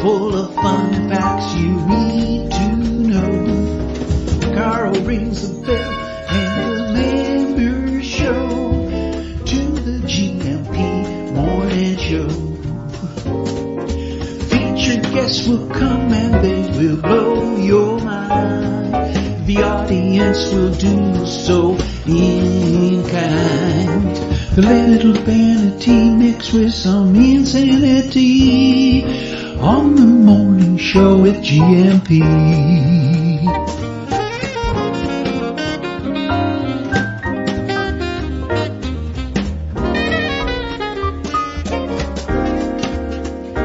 full of fun facts you need to know. Carl rings the bell and the members show to the GMP Morning Show. Featured guests will come and they will blow your mind. The audience will do so in kind. The little vanity mixed with some insanity on the morning show with GMP.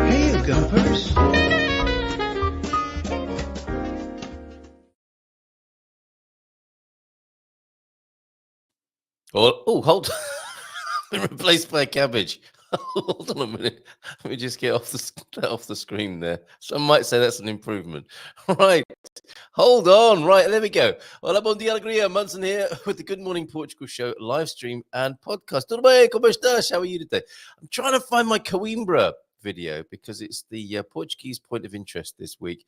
Hey, Gumpers. Oh, hold on. Been replaced by a cabbage. Hold on a minute. Let me just get off the screen there. Some might say that's an improvement. Right. Hold on. Right, there we go. Hola, bom dia, alegria. Munson here with the Good Morning Portugal show, live stream and podcast. Tudo bem? Como estás? How are you today? I'm trying to find my Coimbra video because it's the Portuguese point of interest this week.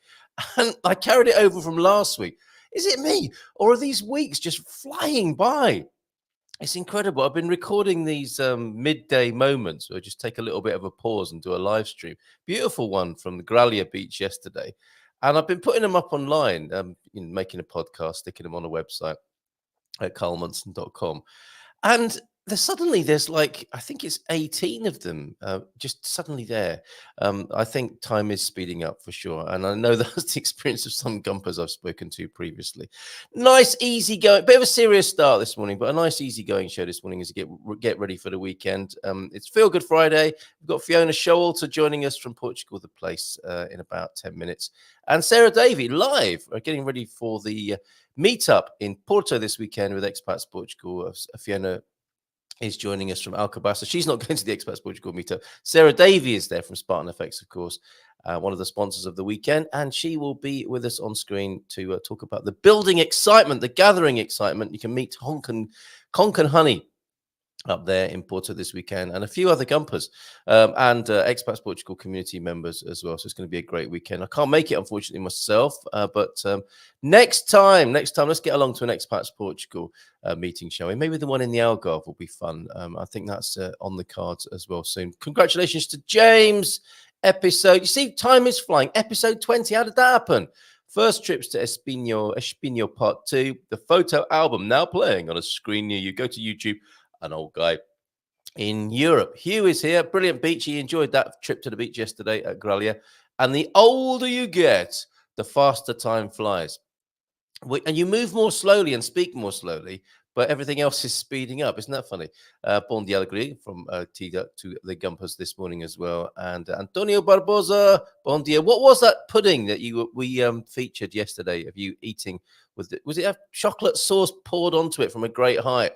And I carried it over from last week. Is it me? Or are these weeks just flying by? It's incredible. I've been recording these midday moments where I just take a little bit of a pause and do a live stream. Beautiful one from the Gralha beach yesterday. And I've been putting them up online, making a podcast, sticking them on a website at carlmunson.com. And there's like, I think it's 18 of them just suddenly there. I think time is speeding up for sure. And I know that's the experience of some gumpers I've spoken to previously. Nice, easy going, bit of a serious start this morning, but a nice, easy going show this morning as you get ready for the weekend. It's Feelgood Friday. We've got Fiona Showalter joining us from Portugal, the place, in about 10 minutes. And Sarah Davie live, getting ready for the meetup in Porto this weekend with Expats Portugal. Fiona is joining us from Alcobaça. She's not going to the Expats Portugal meetup. Sarah Davie is there from Spartan FXs, of course, one of the sponsors of the weekend, and she will be with us on screen to talk about the building excitement, the gathering excitement. You can meet Conk and Honey up there in Porto this weekend, and a few other gumpers and Expats Portugal community members as well. So it's going to be a great weekend. I can't make it, unfortunately, myself, but next time, let's get along to an Expats Portugal meeting, shall we? Maybe the one in the Algarve will be fun. I think that's on the cards as well soon. Congratulations to James. You see, time is flying. Episode 20. How did that happen? First trips to Espinho Part 2. The photo album now playing on a screen near you. Go to YouTube. An old guy in Europe. Hugh is here. Brilliant beach. He enjoyed that trip to the beach yesterday at Gralha. And the older you get, the faster time flies. And you move more slowly and speak more slowly, but everything else is speeding up. Isn't that funny? Bon dia alegria from Tida to the Gumpers this morning as well. And Antonio Barbosa, bon dia. What was that pudding that we featured yesterday of you eating? Was it a chocolate sauce poured onto it from a great height?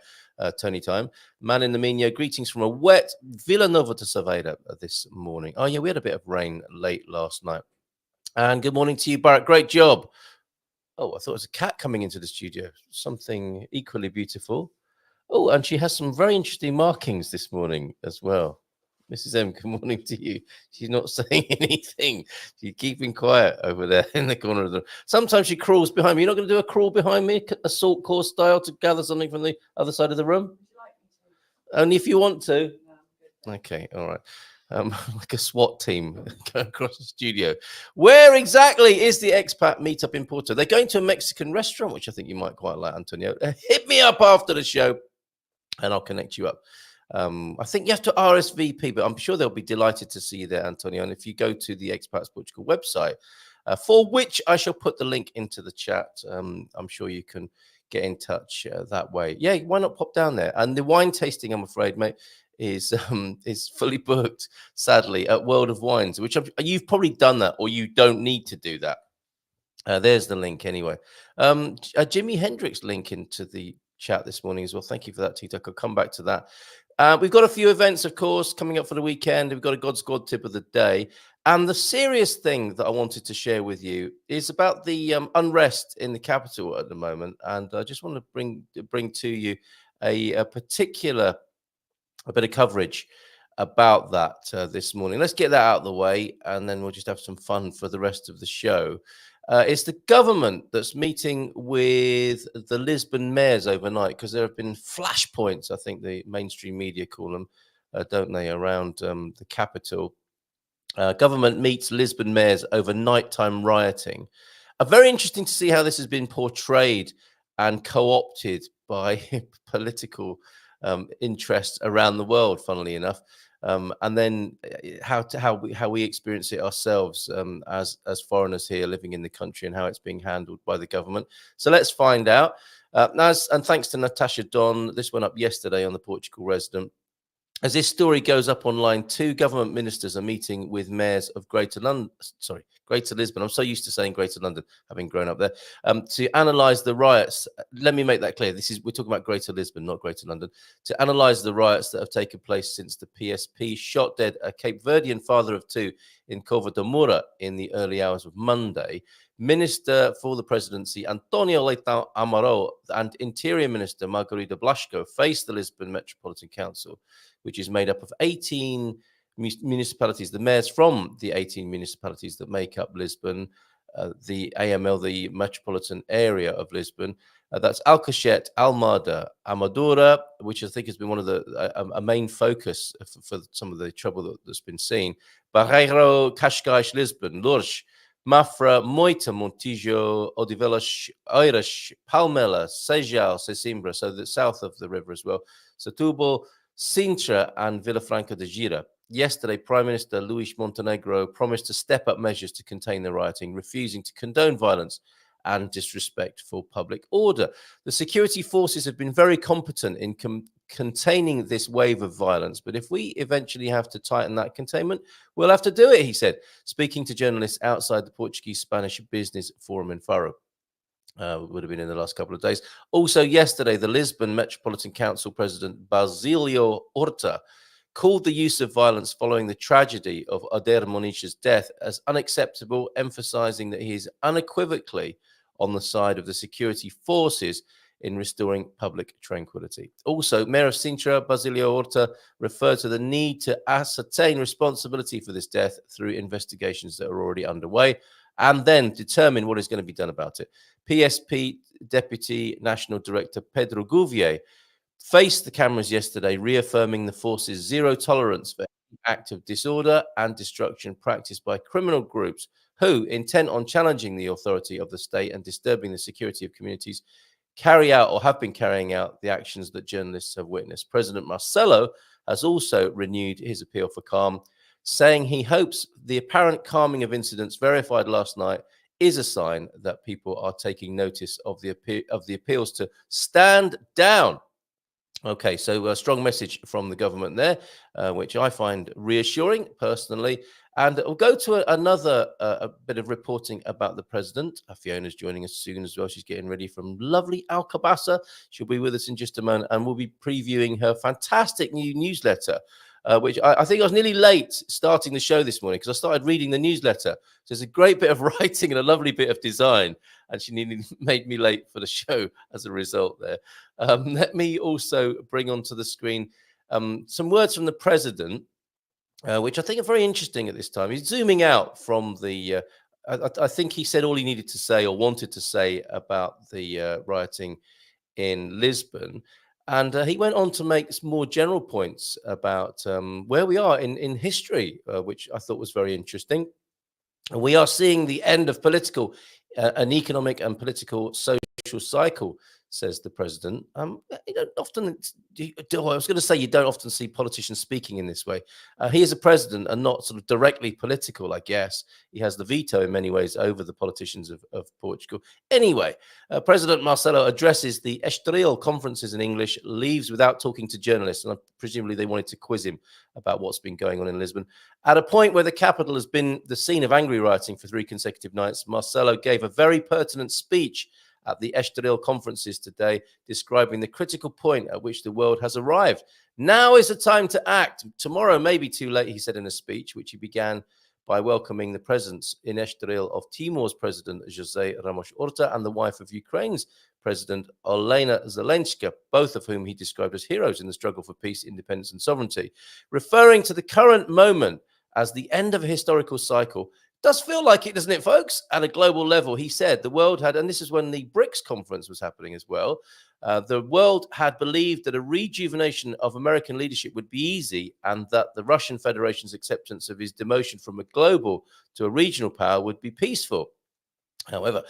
Tony Time, man in the Minho, greetings from a wet Vila Nova de Cerveira this morning. Oh, yeah, we had a bit of rain late last night. And good morning to you, Barrett. Great job. Oh, I thought it was a cat coming into the studio. Something equally beautiful. Oh, and she has some very interesting markings this morning as well. Mrs. M, good morning to you. She's not saying anything. She's keeping quiet over there in the corner of the room. Sometimes she crawls behind me. You're not going to do a crawl behind me, assault course style, to gather something from the other side of the room? Would you like me to? Only if you want to. No, okay, all right. Like a SWAT team going across the studio. Where exactly is the expat meetup in Porto? They're going to a Mexican restaurant, which I think you might quite like, Antonio. Hit me up after the show and I'll connect you up. I think you have to RSVP, but I'm sure they'll be delighted to see you there, Antonio. And if you go to the Expats Portugal website, for which I shall put the link into the chat, I'm sure you can get in touch that way. Yeah, why not pop down there? And the wine tasting, I'm afraid, mate, is fully booked, sadly, at World of Wines, which you've probably done that, or you don't need to do that. There's the link anyway. Jimi Hendrix link into the chat this morning as well. Thank you for that, Tito. I'll come back to that. We've got a few events, of course, coming up for the weekend. We've got a God Squad tip of the day. And the serious thing that I wanted to share with you is about the unrest in the capital at the moment. And I just want to bring to you a bit of coverage about that this morning. Let's get that out of the way, and then we'll just have some fun for the rest of the show. It's the government that's meeting with the Lisbon mayors overnight, because there have been flashpoints, I think the mainstream media call them, don't they, around the capital. Government meets Lisbon mayors over nighttime rioting. Very interesting to see how this has been portrayed and co-opted by political interests around the world, funnily enough. And then how we experience it ourselves as foreigners here living in the country, and how it's being handled by the government. So let's find out. And thanks to Natasha Don, this went up yesterday on the Portugal Resident. As this story goes up online, 2 government ministers are meeting with mayors of Greater Lisbon. I'm so used to saying Greater London, having grown up there, to analyse the riots. Let me make that clear. We're talking about Greater Lisbon, not Greater London. To analyse the riots that have taken place since the PSP shot dead a Cape Verdean father of 2 in Cova da Moura in the early hours of Monday. Minister for the Presidency Antonio Leitão Amaral and Interior Minister Margarida Blasco faced the Lisbon Metropolitan Council, which is made up of 18 municipalities, the mayors from the 18 municipalities that make up Lisbon, the AML, the metropolitan area of Lisbon. That's Alcochete, Almada, Amadora, which I think has been one of a main focus for some of the trouble that's been seen. Barreiro, Cascais, Lisbon, Lourdes, Mafra, Moita, Montijo, Odivelas, Oeiras, Palmela, Seixal, Sesimbra, so the south of the river as well, Setúbal, Sintra and Villafranca de Gira. Yesterday, Prime Minister Luís Montenegro promised to step up measures to contain the rioting, refusing to condone violence and disrespect for public order. The security forces have been very competent in containing this wave of violence, but if we eventually have to tighten that containment, we'll have to do it, he said, speaking to journalists outside the Portuguese-Spanish Business Forum in Faro. Would have been in the last couple of days. Also yesterday, the Lisbon Metropolitan Council President Basílio Horta called the use of violence following the tragedy of Adair Moniche's death as unacceptable, emphasizing that he is unequivocally on the side of the security forces in restoring public tranquility. Also, Mayor of Sintra, Basílio Horta, referred to the need to ascertain responsibility for this death through investigations that are already underway, and then determine what is going to be done about it. PSP Deputy National Director Pedro Gouvier faced the cameras yesterday, reaffirming the force's zero tolerance for any act of disorder and destruction practiced by criminal groups who, intent on challenging the authority of the state and disturbing the security of communities, carry out or have been carrying out the actions that journalists have witnessed. President Marcelo has also renewed his appeal for calm, saying he hopes the apparent calming of incidents verified last night is a sign that people are taking notice of the appeals to stand down. Okay, so a strong message from the government there, which I find reassuring personally. And we'll go to another bit of reporting about the president. Fiona's joining us soon as well. She's getting ready from lovely Alcobaça. She'll be with us in just a moment, and we'll be previewing her fantastic new newsletter, which I think I was nearly late starting the show this morning because I started reading the newsletter. So there's a great bit of writing and a lovely bit of design, and she nearly made me late for the show as a result there. Let me also bring onto the screen some words from the president, which I think are very interesting at this time. He's zooming out from the, I think he said all he needed to say or wanted to say about the rioting in Lisbon. And he went on to make some more general points about where we are in history, which I thought was very interesting. And we are seeing the end of an economic and political social cycle, says the president. You don't often, I was going to say you don't often see politicians speaking in this way. He is a president and not sort of directly political, I guess. He has the veto in many ways over the politicians of Portugal. Anyway, President Marcelo addresses the Estoril conferences in English, leaves without talking to journalists, and presumably they wanted to quiz him about what's been going on in Lisbon. At a point where the capital has been the scene of angry rioting for 3 consecutive nights, Marcelo gave a very pertinent speech at the Estoril conferences today, describing the critical point at which the world has arrived. Now is the time to act. Tomorrow may be too late, he said in a speech, which he began by welcoming the presence in Estoril of Timor's president, José Ramos Horta, and the wife of Ukraine's President Olena Zelenska, both of whom he described as heroes in the struggle for peace, independence, and sovereignty. Referring to the current moment as the end of a historical cycle, does feel like it, doesn't it, folks? At a global level, he said the world had, and this is when the BRICS conference was happening as well, the world had believed that a rejuvenation of American leadership would be easy, and that the Russian Federation's acceptance of his demotion from a global to a regional power would be peaceful. However,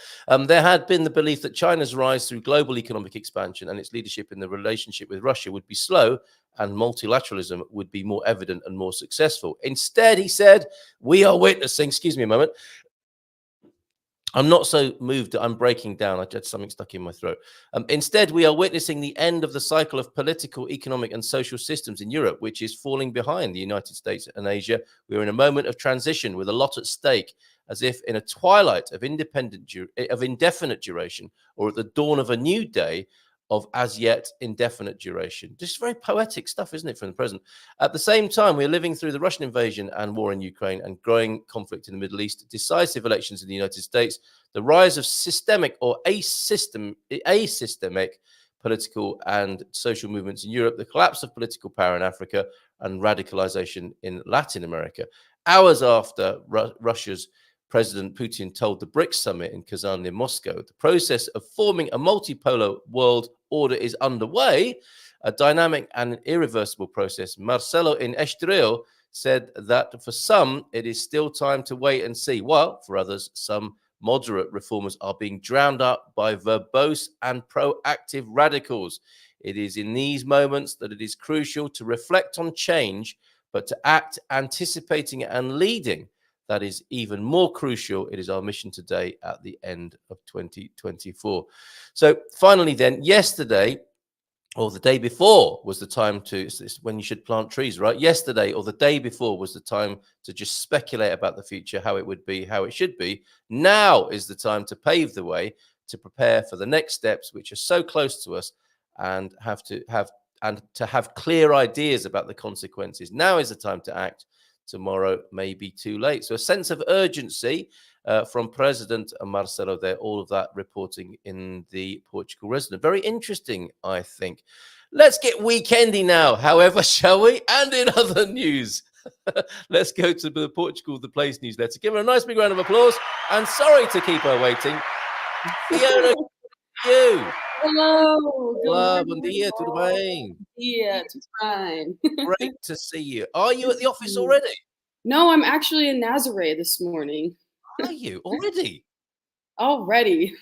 there had been the belief that China's rise through global economic expansion and its leadership in the relationship with Russia would be slow, and multilateralism would be more evident and more successful. Instead, he said, we are witnessing, excuse me a moment, I'm not so moved that I'm breaking down. I just had something stuck in my throat. Instead, we are witnessing the end of the cycle of political, economic, and social systems in Europe, which is falling behind the United States and Asia. We are in a moment of transition with a lot at stake, as if in a twilight of indefinite duration, or at the dawn of a new day of as yet indefinite duration. Just very poetic stuff, isn't it, from the president? At the same time, we're living through the Russian invasion and war in Ukraine and growing conflict in the Middle East, decisive elections in the United States, the rise of systemic or asystemic political and social movements in Europe, the collapse of political power in Africa, and radicalization in Latin America. Hours after Russia's President Putin told the BRICS summit in Kazan near Moscow, the process of forming a multipolar world order is underway, a dynamic and irreversible process. Marcelo in Estoril said that for some, it is still time to wait and see, while for others, some moderate reformers are being drowned out by verbose and proactive radicals. It is in these moments that it is crucial to reflect on change, but to act anticipating and leading. That is even more crucial. It is our mission today at the end of 2024. So finally then, yesterday or the day before was the time to, it's when you should plant trees, right? Yesterday or the day before was the time to just speculate about the future, how it would be, how it should be. Now is the time to pave the way, to prepare for the next steps, which are so close to us, and to have clear ideas about the consequences. Now is the time to act. Tomorrow may be too late. So a sense of urgency from President Marcelo there, all of that reporting in the Portugal Resident. Very interesting, I think. Let's get weekendy now, however, shall we? And in other news, let's go to the Portugal, the Place newsletter. Give her a nice big round of applause. And sorry to keep her waiting. Fiona, you. Hello. Olá, bom dia, tudo bem? Yeah, it's fine. Great to see you. Are you at the office already? No, I'm actually in Nazaré this morning. Are you already? Already.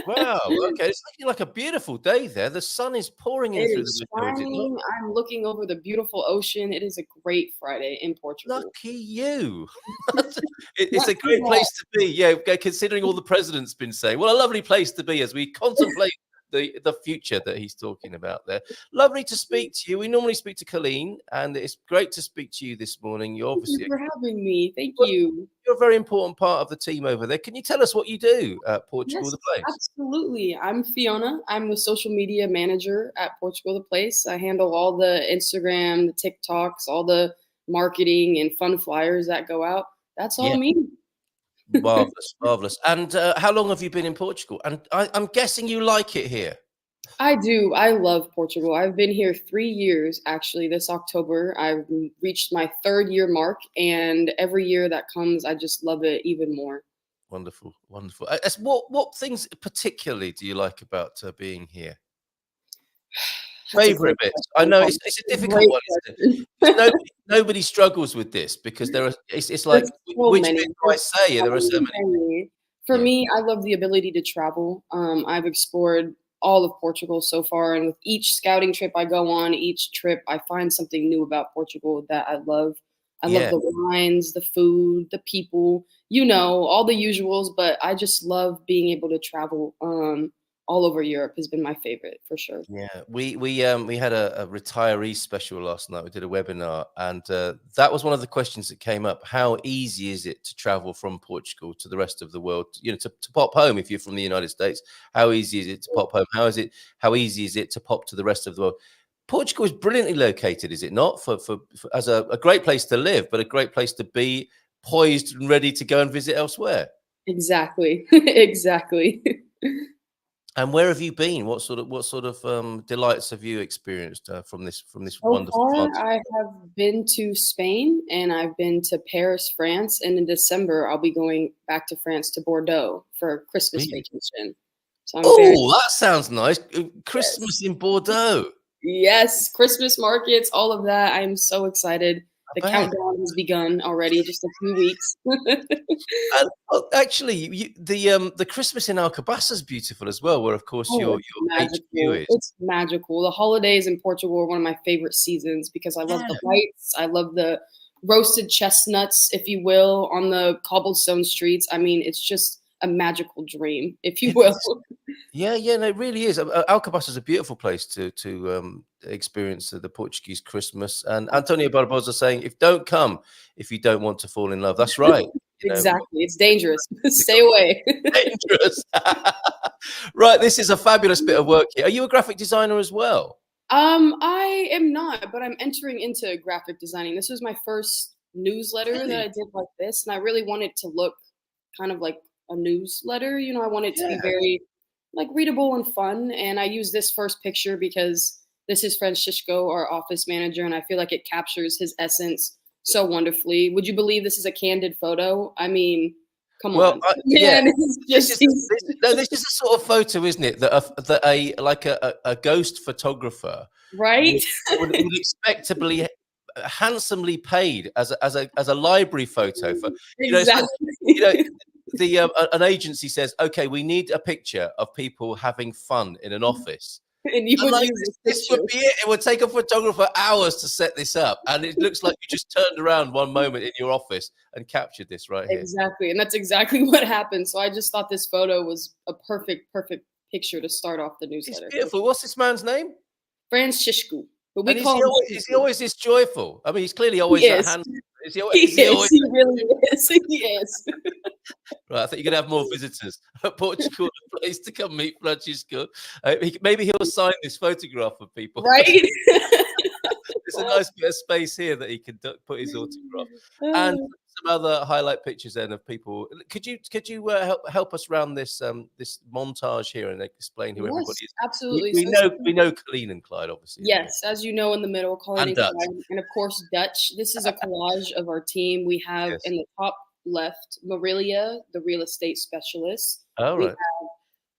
Wow. Okay, it's looking like a beautiful day there. The sun is pouring in through the window. Shining. I'm looking over the beautiful ocean. It is a great Friday in Portugal. Lucky you. It's a great place to be. Yeah, considering all the president's been saying. What a lovely place to be as we contemplate the future that he's talking about there. Lovely to speak to you. We normally speak to Colleen, and it's great to speak to you this morning. You're obviously Thank you for having me. Thank you. You're a very important part of the team over there. Can you tell us what you do at Portugal Yes, the Place? Absolutely. I'm Fiona. I'm the social media manager at Portugal the Place. I handle all the Instagram, the TikToks, all the marketing and fun flyers that go out. That's all me. Marvelous, marvelous. And how long have you been in Portugal? And I'm guessing you like it here. I do. I love Portugal. I've been here 3 years, actually. This October, I've reached my 3rd year mark, and every year that comes, I just love it even more. Wonderful, wonderful. What things particularly do you like about being here? Favorite bits. I know it's a difficult one. Isn't it? Nobody struggles with this because there are. It's like which bit do I say? There are so many. For me, I love the ability to travel. I've explored all of Portugal so far, and with each scouting trip I go on, each trip I find something new about Portugal that I love. I love the wines, the food, the people, all the usuals, but I just love being able to travel. All over Europe has been my favorite for sure. Yeah, we had a retiree special last night. We did a webinar, and that was one of the questions that came up. How easy is it to travel from Portugal to the rest of the world? To pop home if you're from the United States. How easy is it to pop home? How easy is it to pop to the rest of the world? Portugal is brilliantly located, is it not? For as a great place to live, but a great place to be poised and ready to go and visit elsewhere. Exactly, exactly. And where have you been? What sort of delights have you experienced from this So wonderful far, farm? I have been to Spain and I've been to Paris, France, and in December I'll be going back to France to Bordeaux for a Christmas Really? vacation. So I'm very Oh, that sounds nice. yes. Christmas in Bordeaux. Yes, Christmas markets, all of that. I'm so excited. I The bet. countdown has begun already, just a few weeks. And, actually, the Christmas in Alcobaça is beautiful as well, where of course Oh, your it's HQ magical. is. It's magical. The holidays in Portugal are one of my favorite seasons because I love Yeah. the lights. I love the roasted chestnuts, if you will, on the cobblestone streets. I mean, it's just a magical dream, if you It will. is. Yeah, yeah, no, it really is. Alcobaça is a beautiful place to experience the Portuguese Christmas. And Antonio Barbosa saying, "If don't come, if you don't want to fall in love." That's right. You know, Exactly. It's dangerous. you've Stay got to away. be dangerous. Right, this is a fabulous bit of work here. Are you a graphic designer as well? I am not, but I'm entering into graphic designing. This was my first newsletter that Really? I did like this, and I really wanted to look kind of like a newsletter. You know, I want it to be Yeah. very like readable and fun. And I use this first picture because this is Francisco, our office manager, and I feel like it captures his essence so wonderfully. Would you believe this is a candid photo? I mean, come Well, on, yeah. man, it's This just is no, this is a sort of photo, isn't it? That a like a ghost photographer right. would would expect to be handsomely paid as a library photo for, it's like, you know, Exactly. an agency says, okay, we need a picture of people having fun in an office. And you And would like use this this would picture. be it. It would take a photographer hours to set this up, and it looks like you just turned around one moment in your office and captured this right here. Exactly, and that's exactly what happened. So I just thought this photo was a perfect picture to start off the It's newsletter. beautiful. What's this man's name? Francisco, but we And call him is he Chico. always this joyful? I mean, he's clearly He always that is. handsome. He Is he is. always He really is. He is. right? I think you're gonna have more visitors at Portugal, a place to come meet Francisco. Maybe he'll sign this photograph for people. Right? It's a nice bit of space here that he can put his autograph and some other highlight pictures then of people. Could you help us round this this montage here and explain who everybody Yes, is? We, absolutely. we So know we know Colleen and Clyde obviously in the middle yes, as you know, in the middle, Colleen and and Dutch. Clyde, and of course Dutch. This is a collage of our team. We have Yes. in the top left Marilia, the real estate specialist. All We right.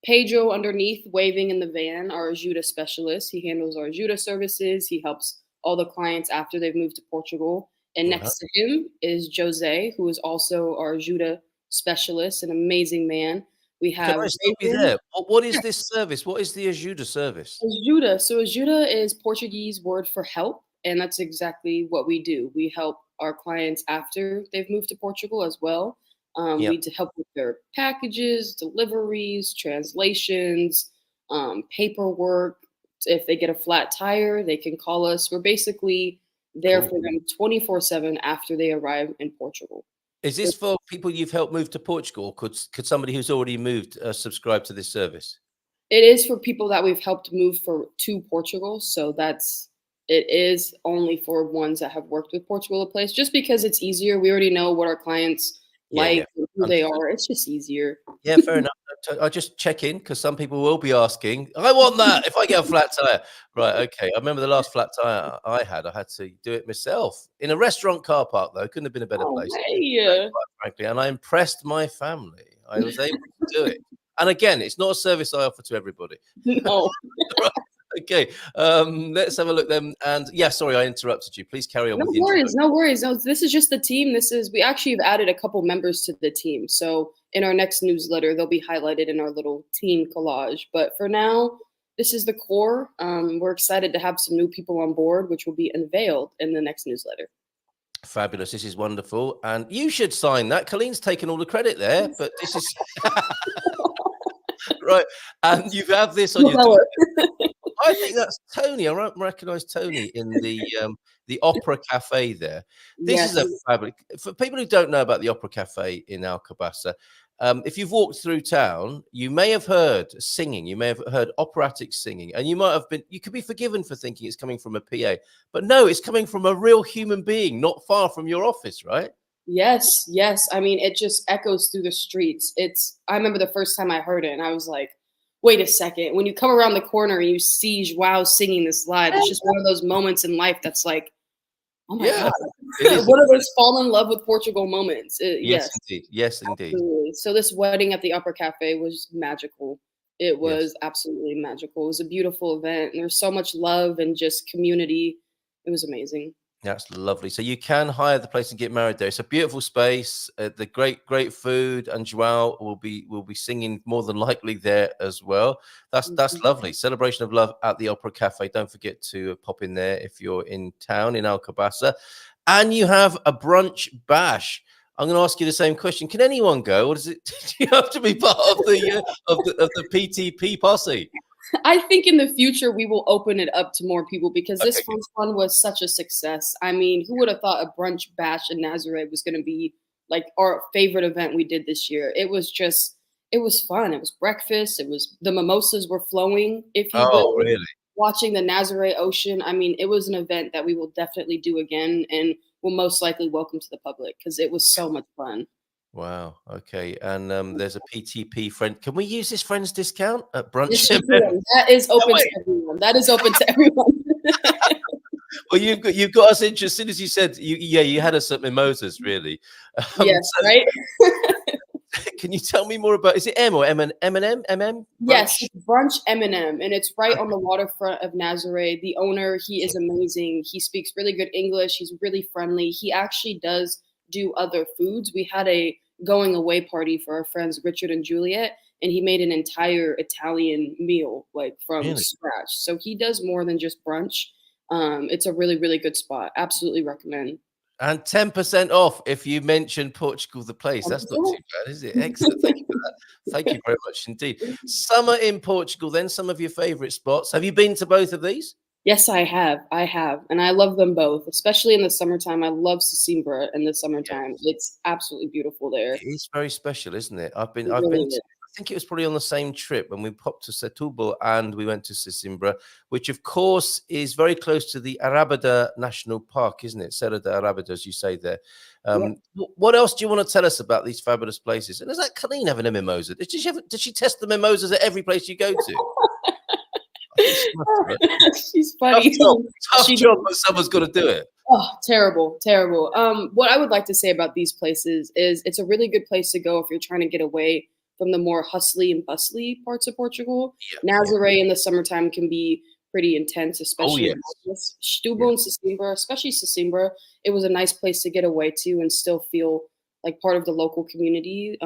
Pedro underneath waving in the van, our Ajuda specialist. He handles our Ajuda services. He helps all the clients after they've moved to Portugal. And Right. next to him is Jose, who is also our Ajuda specialist, an amazing man. We Can have I stop you Raven. there? What is this service? What is the Ajuda service? Ajuda. So Ajuda is Portuguese word for help, and that's exactly what we do. We help our clients after they've moved to Portugal as well. Yeah. We help with their packages, deliveries, translations, paperwork. If they get a flat tire, they can call us. We're basically there Cool. for them 24/7 after they arrive in Portugal. Is this for people you've helped move to Portugal? Could somebody who's already moved subscribe to this service? It is for people that we've helped move to Portugal, so it is only for ones that have worked with Portugal a place, just because it's easier. We already know what our clients Yeah, yeah. like and who they Understood. are. It's just easier. Yeah, fair enough. I just check in because some people will be asking, I want that if I get a flat tire. Right, okay. I remember the last flat tire I had to do it myself in a restaurant car park, though. Couldn't have been a better Oh, place, hey. quite frankly. And I impressed my family. I was able to do it. And again, it's not a service I offer to everybody. No. Right, okay. Let's have a look then. And yeah, sorry, I interrupted you. Please carry on No with the worries, introduction. no worries. No, this is just the team. We actually have added a couple members to the team. So in our next newsletter, they'll be highlighted in our little team collage. But for now, this is the core. We're excited to have some new people on board, which will be unveiled in the next newsletter. Fabulous. This is wonderful. And you should sign that. Colleen's taken all the credit there, but this is right. And you have this on your Well, I think that's Tony. I don't recognize Tony in the Opera Cafe there. This is yes. a fabulous for people who don't know about the Opera Cafe in Alcobaça. If you've walked through town, you may have heard singing. You may have heard operatic singing, and you could be forgiven for thinking it's coming from a PA, but no, it's coming from a real human being, not far from your office, right? Yes, yes. I mean, it just echoes through the streets. I remember the first time I heard it and I was like, wait a second. When you come around the corner and you see Joao singing this live, it's just one of those moments in life that's like, oh my Yeah, God. it is. One of those fall in love with Portugal moments. Yes, Yes, indeed. Yes, indeed. absolutely. So this wedding at the Upper Cafe was magical. It Yes. was absolutely magical. It was a beautiful event. And there was so much love and just community. It was amazing. That's lovely. So you can hire the place and get married there. It's a beautiful space. The great food, and Joao will be singing more than likely there as well. That's Mhm. lovely. Celebration of love at the Opera Cafe. Don't forget to pop in there if you're in town in Alcobaça, and you have a brunch bash. I'm going to ask you the same question. Can anyone go, or does it? Do you have to be part of the PTP posse? I think in the future we will open it up to more people because this Okay. first one was such a success. I mean, who would have thought a brunch bash in Nazaré was going to be like our favorite event we did this year? It was fun. It was breakfast. It was the mimosas were flowing, if you Oh, will, really? watching the Nazaré Ocean. I mean, it was an event that we will definitely do again and will most likely welcome to the public because it was so much fun. Wow. Okay. And there's a PTP friend. Can we use this friend's discount at brunch? Yes, you can. That is open to Wait. everyone. That is open to everyone. Well, you've got us interested. As soon as you said you had us at mimosas, really. Yes, So right? can you tell me more about? Is it M or M and M Yes, brunch? it's Brunch M&M, and it's right on the waterfront of Nazaré. The owner, he is amazing. He speaks really good English. He's really friendly. He actually does do other foods. We had a going away party for our friends Richard and Juliet, and he made an entire Italian meal like from Really? scratch. So he does more than just brunch. It's a really, really good spot. Absolutely recommend. And 10% off if you mention Portugal, the place. That's not too bad, is it? Excellent. Thank you for that. Thank you very much indeed. Summer in Portugal, then some of your favorite spots. Have you been to both of these? Yes, I have. I have. And I love them both, especially in the summertime. I love Sesimbra in the summertime. It's absolutely beautiful there. It is very special, isn't it? It I've really been to, is. I think it was probably on the same trip when we popped to Setúbal and we went to Sesimbra, which of course is very close to the Arabada National Park, isn't it? Serra da Arabada, as you say there. Yep. What else do you want to tell us about these fabulous places? And is that Colleen having a mimosa? Did she test the mimosas at every place you go to? I think she must have. She's Tough funny. job, tough She job, but someone's got to do it. Oh, terrible, terrible. What I would like to say about these places is it's a really good place to go if you're trying to get away from the more hustly and bustly parts of Portugal. Yeah. Nazaré in the summertime can be pretty intense, Oh, especially yes. in August. Stubo and Sesimbra, especially Sesimbra, it was a nice place to get away to and still feel like part of the local community.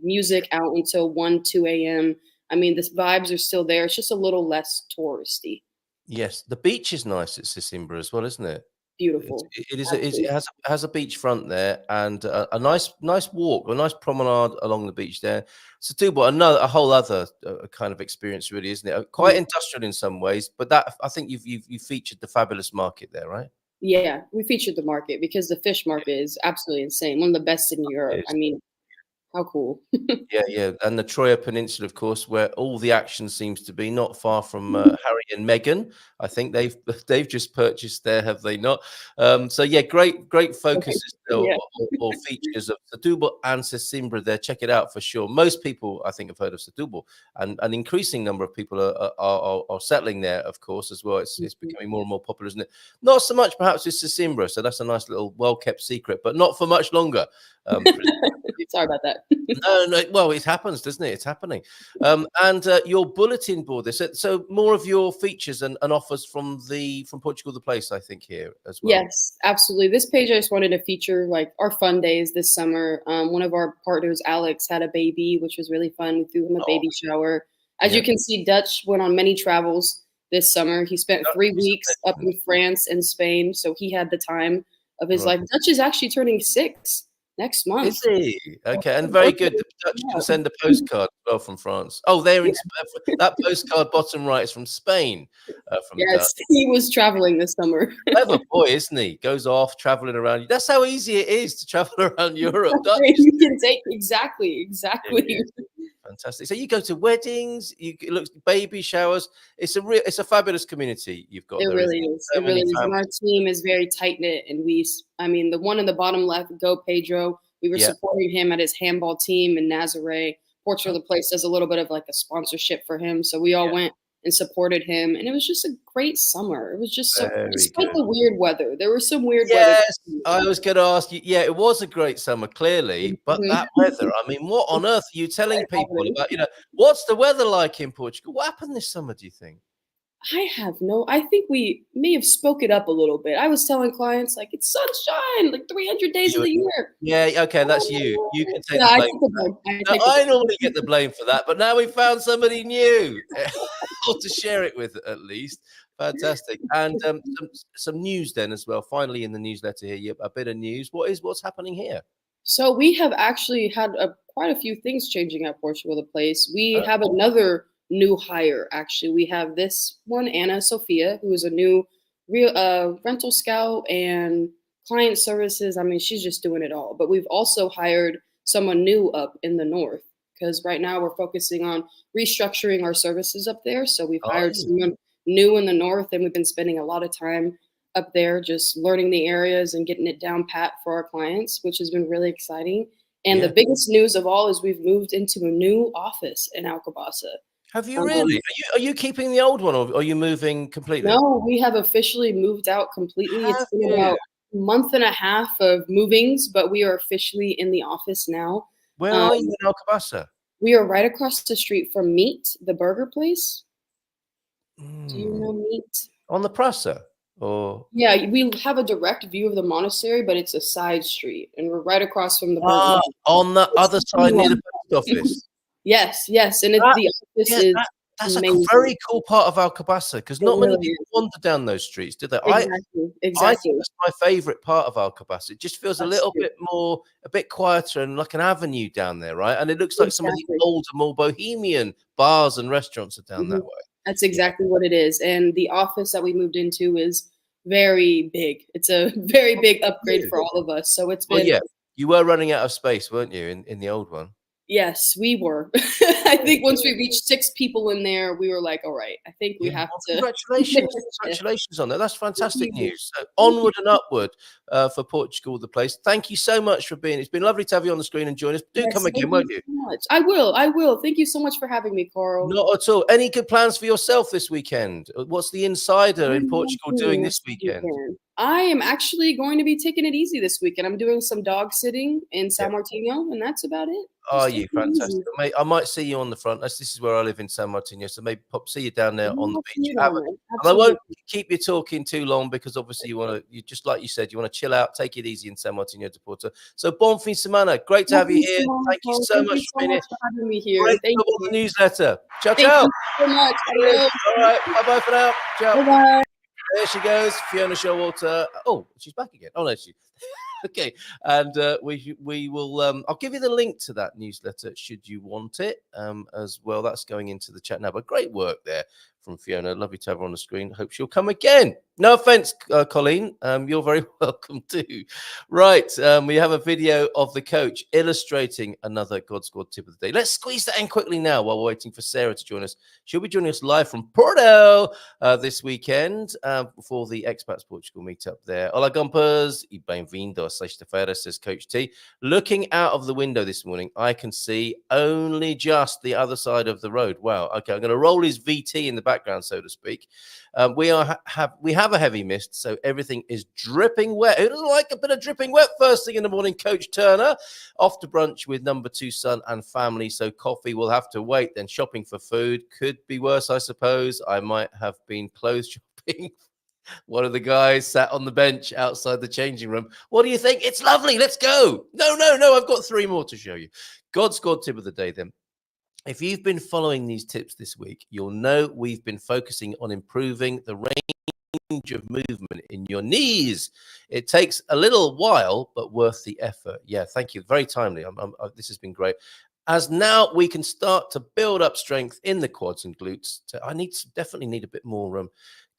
Music out until 1, 2 a.m. I mean, the vibes are still there. It's just a little less touristy. Yes, the beach is nice at Sesimbra as well, isn't it? Beautiful. It has a beachfront there and a nice walk, a nice promenade along the beach there. So Setúbal, a whole other kind of experience, really, isn't it? Quite industrial in some ways, but that I think you've featured the fabulous market there, right? Yeah, we featured the market because the fish market is absolutely insane. One of the best in It Europe. I is. mean, how cool. Yeah, and the Troya Peninsula, of course, where all the action seems to be, not far from Harry and Meghan. I think they've just purchased there, have they not? So yeah, great focuses Yeah. or features of Setúbal and Sesimbra there. Check it out for sure. Most people, I think, have heard of Setúbal, and an increasing number of people are settling there, of course, as well. It's becoming more and more popular, isn't it? Not so much perhaps with Sesimbra, so that's a nice little well-kept secret, but not for much longer. Sorry about that. No. Well, it happens, doesn't it? It's happening. And your bulletin board. So more of your features and offers from Portugal, the place. I think here as well. Yes, absolutely. This page I just wanted to feature like our fun days this summer. One of our partners, Alex, had a baby, which was really fun. We threw him a baby shower. As you can see, Dutch went on many travels this summer. He spent 3 weeks up in France and Spain, so he had the time of his life. Dutch is actually turning 6 next month. Is he? Okay, and very good. The Dutch can send a postcard as well from France. Oh, they're in that postcard bottom right is from Spain. Yes, he was traveling this summer. Clever boy, isn't he? Goes off traveling around. That's how easy it is to travel around Europe. You can take exactly. Fantastic. So you go to weddings, it looks baby showers. It's a fabulous community you've got. It there, really is. so It really is. families. And our team is very tight knit. And I mean, the one in the bottom left, Go Pedro, we were supporting him at his handball team in Nazaré. Portugal the Place does a little bit of like a sponsorship for him. So we all went and supported him, and it was just a great summer. It was just so, Very despite good. the weird weather, there was some weird weather. Yes, I was going to ask you. Yeah, it was a great summer, clearly, but that weather. I mean, what on earth are you telling people about? What's the weather like in Portugal? What happened this summer? Do you think? I think we may have spoke it up a little bit. I was telling clients like it's sunshine, like 300 days of the year. Yeah, okay, that's you. You can take Yeah, the I blame. take the blame. I normally get the blame for that, but now we found somebody new to share it with, at least. Fantastic. And some news then as well. Finally, in the newsletter here, a bit of news. What's happening here? So we have actually had quite a few things changing at Portugal the Place. We have another new hire. Actually, we have this one, Anna Sophia, who is a new rental scout and client services. I mean, she's just doing it all. But we've also hired someone new up in the north, because right now we're focusing on restructuring our services up there. So we've hired someone new in the north, and we've been spending a lot of time up there just learning the areas and getting it down pat for our clients, which has been really exciting. And the biggest news of all is we've moved into a new office in Alcobaça. Have you really? Are you keeping the old one, or are you moving completely? No, we have officially moved out completely. It's been about a month and a half of movings, but we are officially in the office now. Where are you in Alcobaça? We are right across the street from Meat, the burger place. Do you know Meat? On the Praça? Or yeah, we have a direct view of the monastery, but it's a side street, and we're right across from the burger. On the other side near the post office. Yes, and the office is that's amazing. a very cool part of Alcobaça, because not many people wander down those streets, do they? Exactly. I think that's my favorite part of Alcobaça. It just feels a bit quieter, and like an avenue down there, right? And it looks like some of the older, more bohemian bars and restaurants are down that way. That's exactly what it is. And the office that we moved into is very big. It's a very big upgrade for all of us. So it's been. You were running out of space, weren't you, in the old one? Yes, we were. I think once we reached 6 people in there, we were like, all right, I think we have to. Congratulations on that. That's fantastic news. So onward and upward for Portugal the Place. Thank you so much for being. It's been lovely to have you on the screen and join us. Do come again, won't you? I will. Thank you so much for having me, Carl. Not at all. Any good plans for yourself this weekend? What's the insider in Portugal doing this weekend? I am actually going to be taking it easy this weekend. I'm doing some dog sitting in San Martino, and that's about it. Are you fantastic? Mate, I might see you on the front. This is where I live in San Martino, so maybe see you down there on the beach. And I won't keep you talking too long, because obviously you just like you said, you want to chill out, take it easy in San Martino de Porto. So bon fin semana. Great to have you here. Thank you so much for being here. Great job on the newsletter. Ciao, ciao. Thank you so much. All right, bye for now. Ciao. Bye. There she goes, Fiona Showalter. Oh, she's back again. Oh no, she. Okay, and we will. I'll give you the link to that newsletter should you want it as well. That's going into the chat now. But great work there from Fiona. Lovely to have her on the screen. Hope she'll come again. No offense, Colleen. You're very welcome too. Right, we have a video of the coach illustrating another God Squad tip of the day. Let's squeeze that in quickly now while we're waiting for Sarah to join us. She'll be joining us live from Porto this weekend for the Expats Portugal meetup there. Olá, Gumpers, e bem-vindo a sexta-feira, says Coach T. Looking out of the window this morning, I can see only just the other side of the road. Wow. Okay, I'm going to roll his VT in the background, so to speak. We have a heavy mist, so everything is dripping wet. Who doesn't like a bit of dripping wet first thing in the morning? Coach Turner off to brunch with number 2 son and family, so coffee will have to wait. Then shopping for food could be worse, I suppose. I might have been clothes shopping. One of the guys sat on the bench outside the changing room. What do you think? It's lovely. Let's go. No. I've got 3 more to show you. God Squad tip of the day then. If you've been following these tips this week, you'll know we've been focusing on improving the range of movement in your knees. It takes a little while, but worth the effort. Yeah, thank you. Very timely. This has been great. As now we can start to build up strength in the quads and glutes. I definitely need a bit more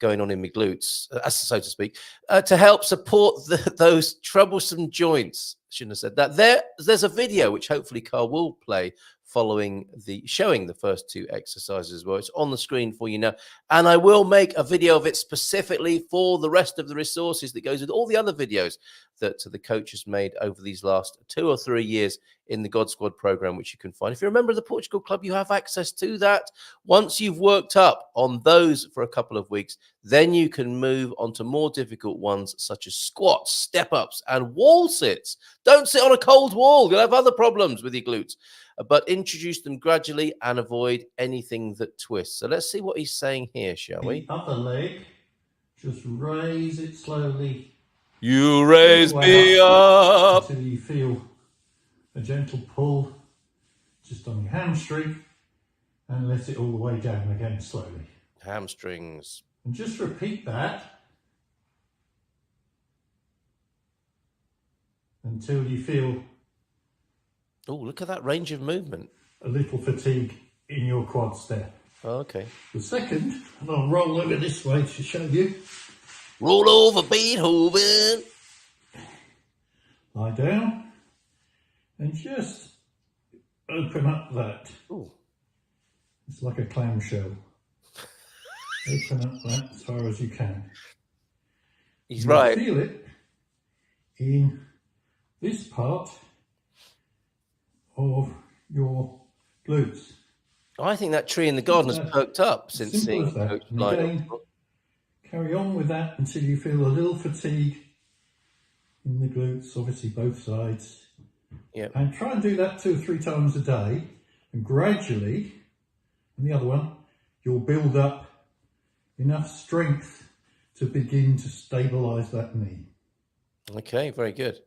going on in my glutes, so to speak, to help support those troublesome joints. Shouldn't have said that. There's a video which hopefully Carl will play following showing the first 2 exercises as well. It's on the screen for you now, and I will make a video of it specifically for the rest of the resources that goes with all the other videos that the coach has made over these last 2 or 3 years in the God Squad program, which you can find. If you're a member of the Portugal Club, you have access to that. Once you've worked up on those for a couple of weeks, then you can move on to more difficult ones such as squats, step-ups, and wall sits. Don't sit on a cold wall. You'll have other problems with your glutes. But introduce them gradually and avoid anything that twists. So let's see what he's saying here, shall we? The upper leg, just raise it slowly. You raise me up until you feel a gentle pull just on your hamstring, and let it all the way down again slowly. Hamstrings. And just repeat that until you feel Oh, look at that range of movement. a little fatigue in your quad step. Oh, okay. The second, and I'll roll over this way to show you. Roll over Beethoven. Lie down and just open up that. Ooh. It's like a clamshell. Open up that as far as you can. He's You'll right. feel it in this part of your glutes. I think that tree in the garden has perked up since Simple seeing as that. Coach And Blind. again, carry on with that until you feel a little fatigue in the glutes, obviously both sides. Yep. And try and do that 2 or 3 times a day, and gradually, and the other one, you'll build up enough strength to begin to stabilise that knee. Okay, very good.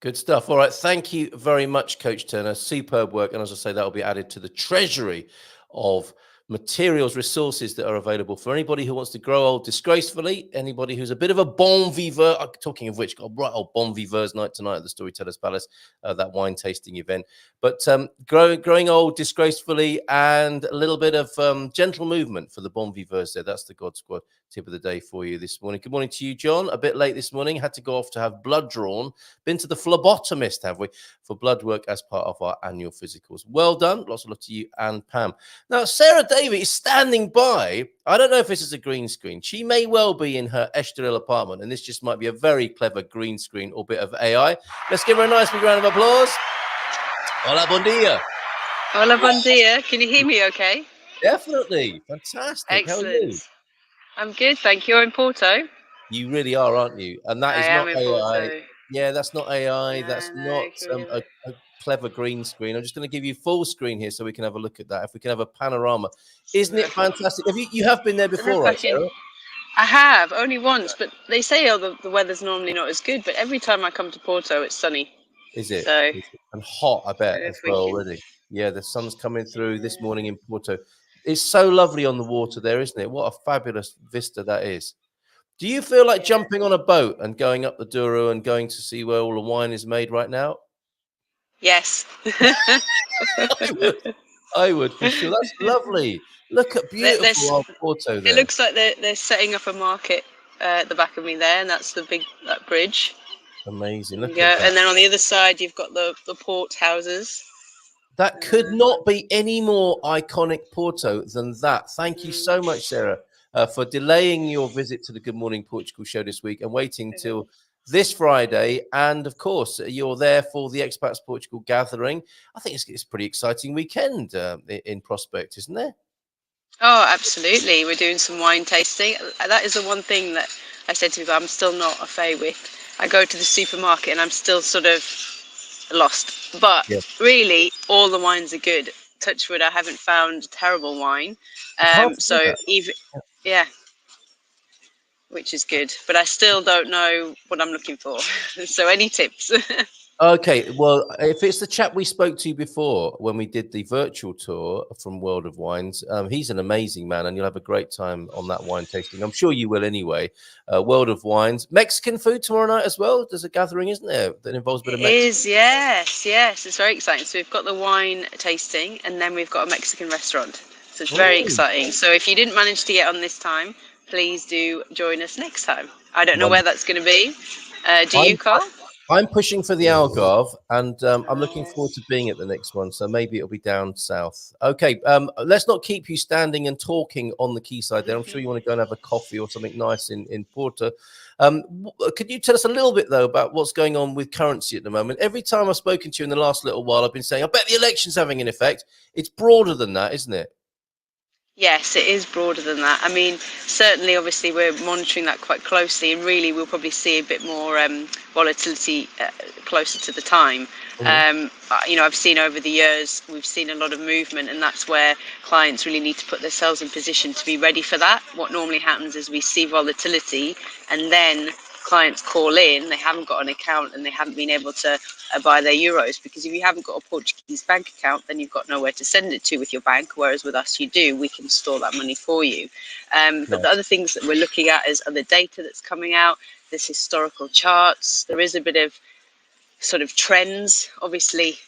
Good stuff. All right, thank you very much, Coach Turner. Superb work. And as I say, that will be added to the treasury of materials, resources that are available for anybody who wants to grow old disgracefully, anybody who's a bit of a bon viveur. Talking of which, got a right old bon viveurs night tonight at the Storytellers Palace, that wine tasting event. But growing old disgracefully and a little bit of gentle movement for the bon viveurs there. That's the God Squad tip of the day for you this morning. Good morning to you, John. A bit late this morning. Had to go off to have blood drawn. Been to the phlebotomist, have we, for blood work as part of our annual physicals. Well done. Lots of love to you and Pam. Now, Sarah Davie is standing by. I don't know if this is a green screen. She may well be in her Estoril apartment, and this just might be a very clever green screen or bit of AI. Let's give her a nice big round of applause. Hola, bon dia. Hola, bon dia. Can you hear me okay? Definitely. Fantastic. Excellent. How are you? I'm good, thank you. You're in Porto. You really are, aren't you? And that is I not am in AI. Porto. Yeah, that's not AI. No, That's no, not a clever green screen. I'm just going to give you full screen here so we can have a look at that. If we can have a panorama. Isn't it fantastic? You have been there before, right, Sarah? I have, only once, but they say the weather's normally not as good, but every time I come to Porto, it's sunny. Is it? So, and hot, I bet, as well already. Yeah, the sun's coming through this morning in Porto. It's so lovely on the water there, isn't it? What a fabulous vista that is. Do you feel like jumping on a boat and going up the Douro and going to see where all the wine is made right now? Yes. I would for sure. That's lovely. Look at beautiful old Porto there. It looks like they're setting up a market at the back of me there, and that's that bridge. Amazing. Look at that. that. And then on the other side, you've got the port houses. That could not be any more iconic Porto than that. Thank you so much, Sarah, for delaying your visit to the Good Morning Portugal show this week and waiting till this Friday. And of course, you're there for the Expats Portugal gathering. I think it's a pretty exciting weekend in prospect, isn't there? Oh, absolutely. We're doing some wine tasting. That is the one thing that I said to people I'm still not a fay with. I go to the supermarket and I'm still sort of lost. But really, all the wines are good. Touch wood, I haven't found terrible wine. Which is good. But I still don't know what I'm looking for. So any tips? Okay, well, if it's the chap we spoke to before when we did the virtual tour from World of Wines, he's an amazing man, and you'll have a great time on that wine tasting. I'm sure you will anyway. World of Wines. Mexican food tomorrow night as well. There's a gathering, isn't there, that involves a bit of Mexican? It is, yes. It's very exciting. So we've got the wine tasting, and then we've got a Mexican restaurant. So it's very exciting. So if you didn't manage to get on this time, please do join us next time. I don't know where that's going to be. Do you, Carl? I'm pushing for the Algarve, and I'm looking forward to being at the next one. So maybe it'll be down south. Okay, let's not keep you standing and talking on the quayside there. I'm sure you want to go and have a coffee or something nice in Porto. Could you tell us a little bit, though, about what's going on with currency at the moment? Every time I've spoken to you in the last little while, I've been saying, I bet the election's having an effect. It's broader than that, isn't it? Yes, it is broader than that. I mean, certainly, obviously, we're monitoring that quite closely, and really, we'll probably see a bit more volatility closer to the time. I've seen over the years, we've seen a lot of movement, and that's where clients really need to put themselves in position to be ready for that. What normally happens is we see volatility, and then clients call in, they haven't got an account and they haven't been able to buy their euros, because if you haven't got a Portuguese bank account, then you've got nowhere to send it to with your bank, whereas with us you do. We can store that money for you. But the other things that we're looking at is other data that's coming out. There's historical charts. There is a bit of sort of trends. Obviously,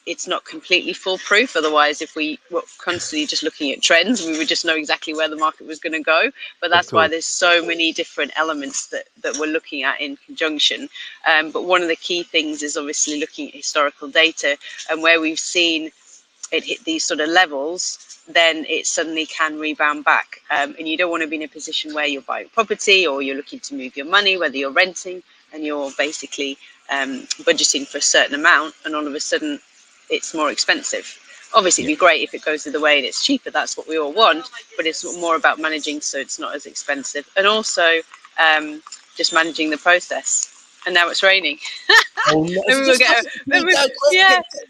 it's not completely foolproof. Otherwise, if we were constantly just looking at trends, we would just know exactly where the market was going to go. But that's why there's so many different elements that we're looking at in conjunction. But one of the key things is obviously looking at historical data, and where we've seen it hit these sort of levels, then it suddenly can rebound back. And you don't want to be in a position where you're buying property or you're looking to move your money, whether you're renting and you're basically budgeting for a certain amount, and all of a sudden it's more expensive. Obviously, it'd be great if it goes the other way and it's cheaper. That's what we all want, but it's more about managing so it's not as expensive, and also just managing the process. And now it's raining. Oh, no. Maybe we'll get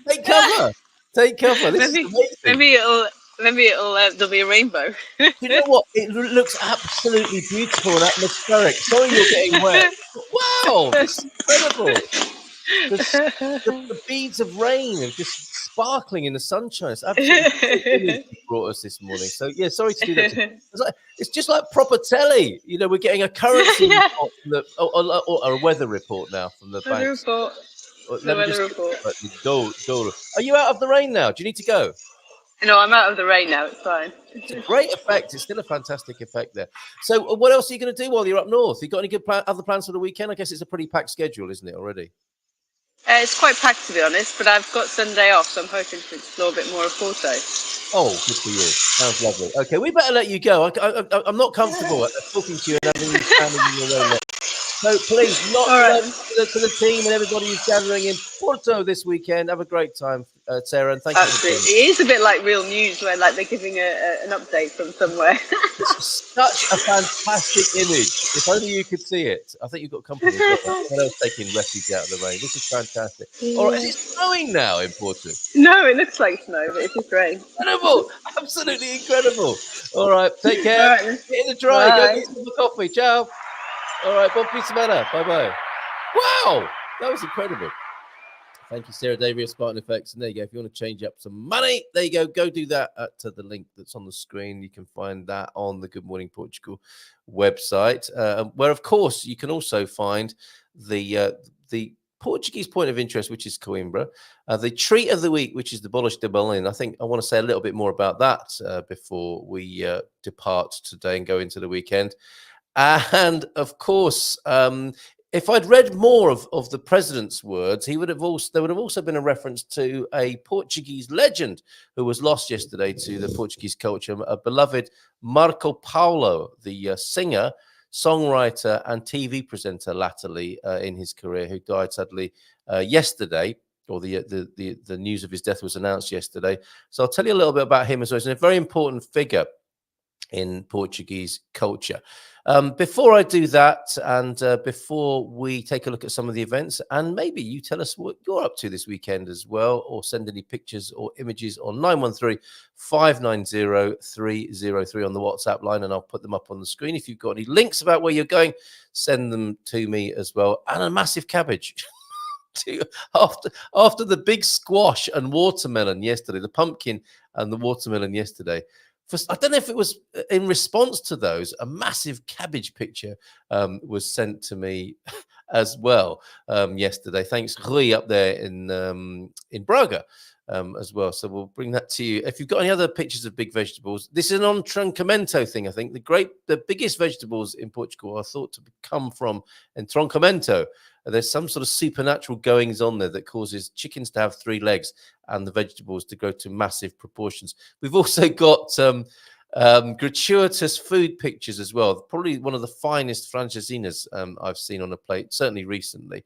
Take cover. Take cover. Maybe there'll be a rainbow. You know what? It looks absolutely beautiful and atmospheric. Sorry you're getting wet. Wow, this is incredible. The beads of rain are just sparkling in the sunshine. It's absolutely you brought us this morning. So yeah, sorry to do that. It's just like proper telly. We're getting a currency report or a weather report now from the bank. The weather report. Are you out of the rain now? Do you need to go? No, I'm out of the rain now. It's fine. It's a great effect. It's still a fantastic effect there. So what else are you going to do while you're up north? You got any good other plans for the weekend? I guess it's a pretty packed schedule, isn't it, already? It's quite packed, to be honest, but I've got Sunday off, so I'm hoping to explore a bit more of Porto. Oh, good for you. Sounds lovely. Okay, we better let you go. I'm not comfortable talking to you and having you standing in your own net. So please, to the team and everybody who's gathering in Porto this weekend. Have a great time, Sarah, and thank you. Absolutely. It is a bit like real news, where they're giving an update from somewhere. It's such a fantastic image. If only you could see it. I think you've got company. Someone else taking refuge out of the rain. This is fantastic. All right, is it snowing now in Porto? No, it looks like snow, but it's just rain. Incredible. Absolutely incredible. All right, take care. All right, get in the dry. Bye. Go get some coffee. Ciao. All right, bon fin semana. Bye-bye. Wow, that was incredible. Thank you, Sarah Davie of Spartan FXs. And there you go. If you want to change up some money, there you go. Go do that at the link that's on the screen. You can find that on the Good Morning Portugal website, where, of course, you can also find the Portuguese point of interest, which is Coimbra, the treat of the week, which is the Bolos de Berlin. I think I want to say a little bit more about that before we depart today and go into the weekend. And of course, if I'd read more of the president's words, there would have also been a reference to a Portuguese legend who was lost yesterday to the Portuguese culture, a beloved Marco Paulo, the singer, songwriter, and TV presenter latterly in his career, who died sadly yesterday. Or the news of his death was announced yesterday. So I'll tell you a little bit about him as well. He's a very important figure in Portuguese culture. Before I do that, and before we take a look at some of the events, and maybe you tell us what you're up to this weekend as well, or send any pictures or images on 913-590-303 on the WhatsApp line, and I'll put them up on the screen. If you've got any links about where you're going, send them to me as well. And a massive cabbage. After the big squash and watermelon yesterday, the pumpkin and the watermelon yesterday, I don't know if it was in response to those, a massive cabbage picture was sent to me as well yesterday. Thanks, Rui, up there in Braga. as well. So we'll bring that to you. If you've got any other pictures of big vegetables, this is an entroncamento thing, I think. The biggest vegetables in Portugal are thought to come from entroncamento. There's some sort of supernatural goings on there that causes chickens to have 3 legs and the vegetables to grow to massive proportions. We've also got gratuitous food pictures as well. Probably one of the finest francesinhas I've seen on a plate, certainly recently.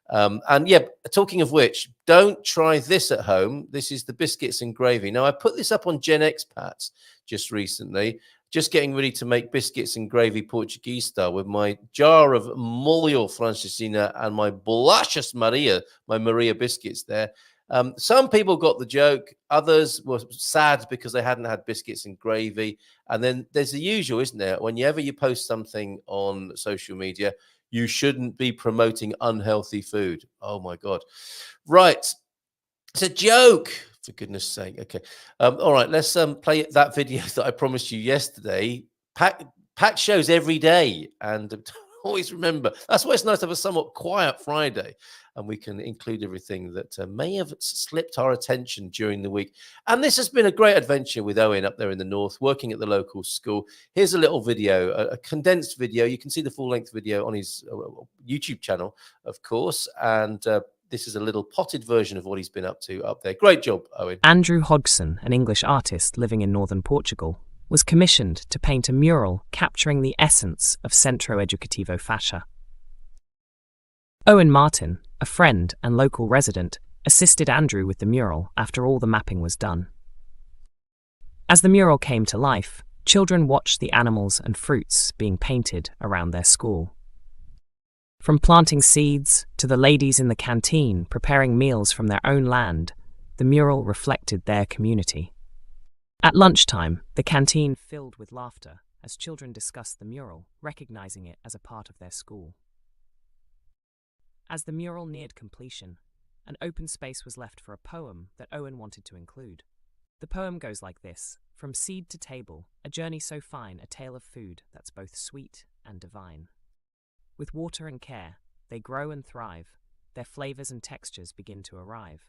And yeah, talking of which, don't try this at home. This is the biscuits and gravy. Now, I put this up on Gen Expats just recently, just getting ready to make biscuits and gravy Portuguese style with my jar of molho francesinha and my bolachas Maria, my Maria biscuits there. Some people got the joke. Others were sad because they hadn't had biscuits and gravy. And then there's the usual, isn't there? Whenever you post something on social media, you shouldn't be promoting unhealthy food. Oh, my God. Right. It's a joke, for goodness sake. Okay. All right. Let's play that video that I promised you yesterday. Packed shows every day. And always remember, that's why it's nice to have a somewhat quiet Friday. And we can include everything that may have slipped our attention during the week. And this has been a great adventure with Owen up there in the north, working at the local school. Here's a little video, a condensed video. You can see the full-length video on his YouTube channel, of course. And this is a little potted version of what he's been up to up there. Great job, Owen. Andrew Hodgson, an English artist living in northern Portugal, was commissioned to paint a mural capturing the essence of Centro Educativo Fascia. Owen Martin, a friend and local resident, assisted Andrew with the mural after all the mapping was done. As the mural came to life, children watched the animals and fruits being painted around their school. From planting seeds to the ladies in the canteen preparing meals from their own land, the mural reflected their community. At lunchtime, the canteen filled with laughter as children discussed the mural, recognizing it as a part of their school. As the mural neared completion, an open space was left for a poem that Owen wanted to include. The poem goes like this: "From seed to table, a journey so fine, a tale of food that's both sweet and divine. With water and care, they grow and thrive, their flavors and textures begin to arrive.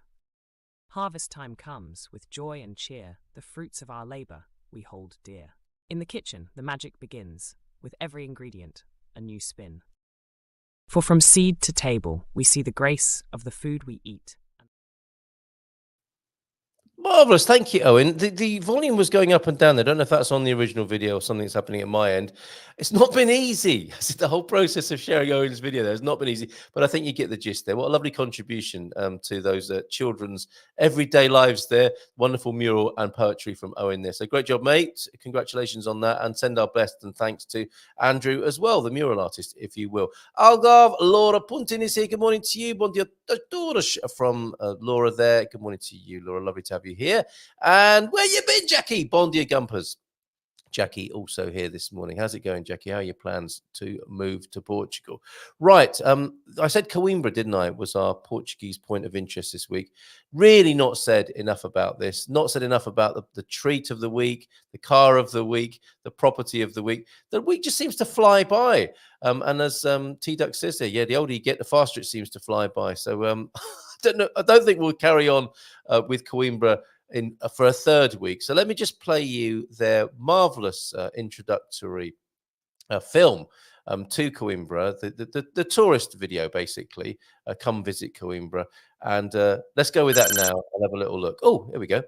Harvest time comes, with joy and cheer, the fruits of our labor we hold dear. In the kitchen, the magic begins, with every ingredient, a new spin. For from seed to table, we see the grace of the food we eat." Marvellous. Thank you, Owen. The volume was going up and down. I don't know if that's on the original video or something that's happening at my end. It's not been easy. The whole process of sharing Owen's video there has not been easy, but I think you get the gist there. What a lovely contribution to those children's everyday lives there. Wonderful mural and poetry from Owen there. So great job, mate. Congratulations on that, and send our best and thanks to Andrew as well, the mural artist, if you will. Algarve, Laura Puntin is here. Good morning to you. Bon dia todos from Laura there. Good morning to you, Laura. Lovely to have you here. And where you been, Jackie? Bon dia Gumpers. Jackie also here this morning. How's it going, Jackie? How are your plans to move to Portugal? Right. I said Coimbra, didn't I? Was our Portuguese point of interest this week. Really not said enough about this. Not said enough about the treat of the week, the car of the week, the property of the week. The week just seems to fly by. And as T-Duck says there, yeah, the older you get, the faster it seems to fly by. So I don't think we'll carry on with Coimbra for a third week. So let me just play you their marvelous introductory film to Coimbra, the tourist video, basically. Come visit Coimbra. And let's go with that now and have a little look. Oh, here we go.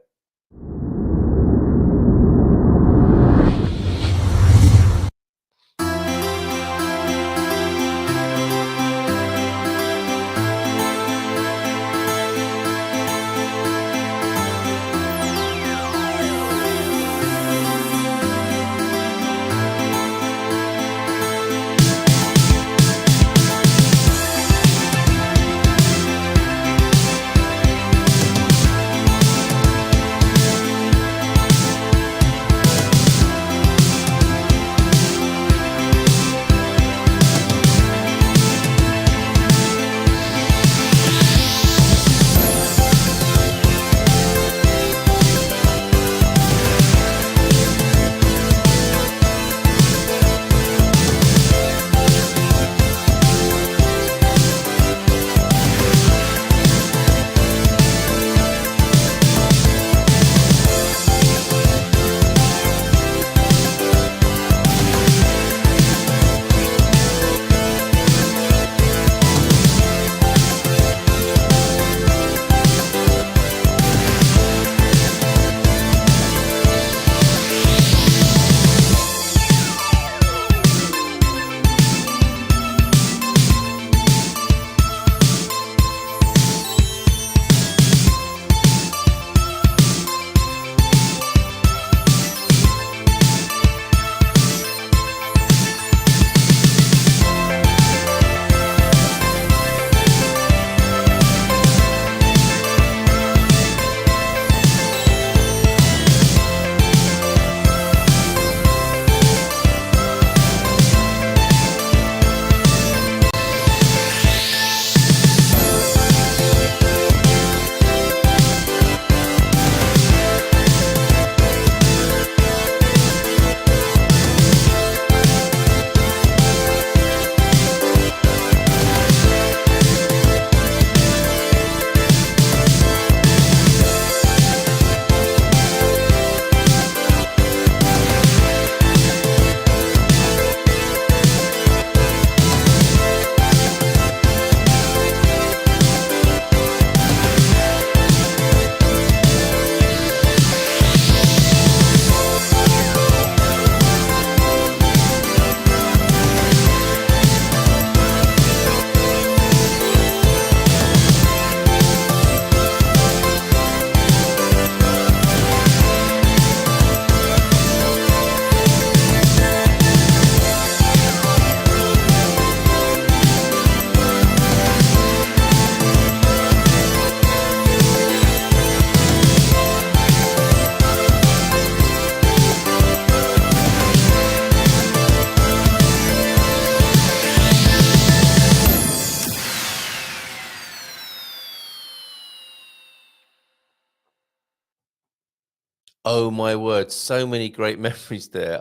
Oh my word, so many great memories there.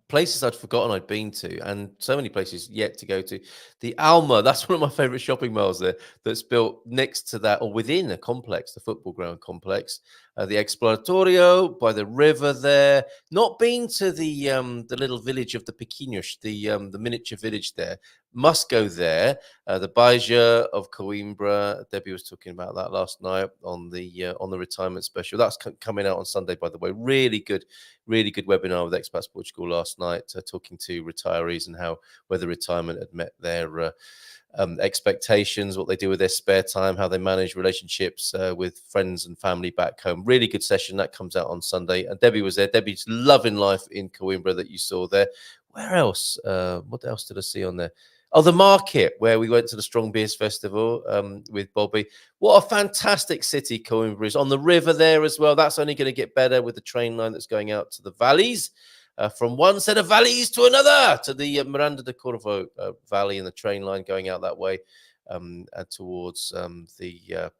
Places I'd forgotten I'd been to, and so many places yet to go to. The Alma, that's one of my favorite shopping malls there, that's built next to that or within a complex, the football ground complex. The Exploratorio by the river there. Not been to the little village of the Pequeños, the miniature village there. Must go there. The Baija of Coimbra. Debbie was talking about that last night on the retirement special. That's coming out on Sunday, by the way. Really good webinar with Expats Portugal last night, talking to retirees and how whether retirement had met their expectations, what they do with their spare time, how they manage relationships with friends and family back home. Really good session that comes out on Sunday. And Debbie was there. Debbie's loving life in Coimbra that you saw there. Where else? What else did I see on there? Oh, the market where we went to the Strong Beers Festival with Bobby. What a fantastic city Coimbra is. On the river there as well. That's only going to get better with the train line that's going out to the valleys. From one set of valleys to another, to the Miranda de Corvo Valley, and the train line going out that way towards the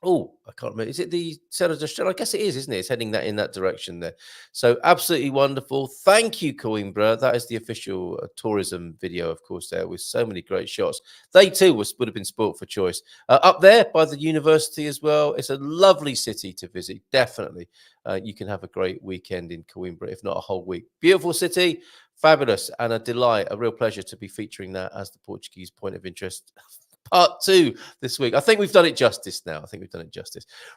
I can't remember. Is it the Serra da Estrela? I guess it is, isn't it? It's heading in that direction there. So absolutely wonderful. Thank you, Coimbra. That is the official tourism video, of course, there with so many great shots. They too would have been sport for choice. Up there by the university as well. It's a lovely city to visit, definitely. You can have a great weekend in Coimbra, if not a whole week. Beautiful city, fabulous, and a delight, a real pleasure to be featuring that as the Portuguese point of interest. Part 2 this week. I think we've done it justice now.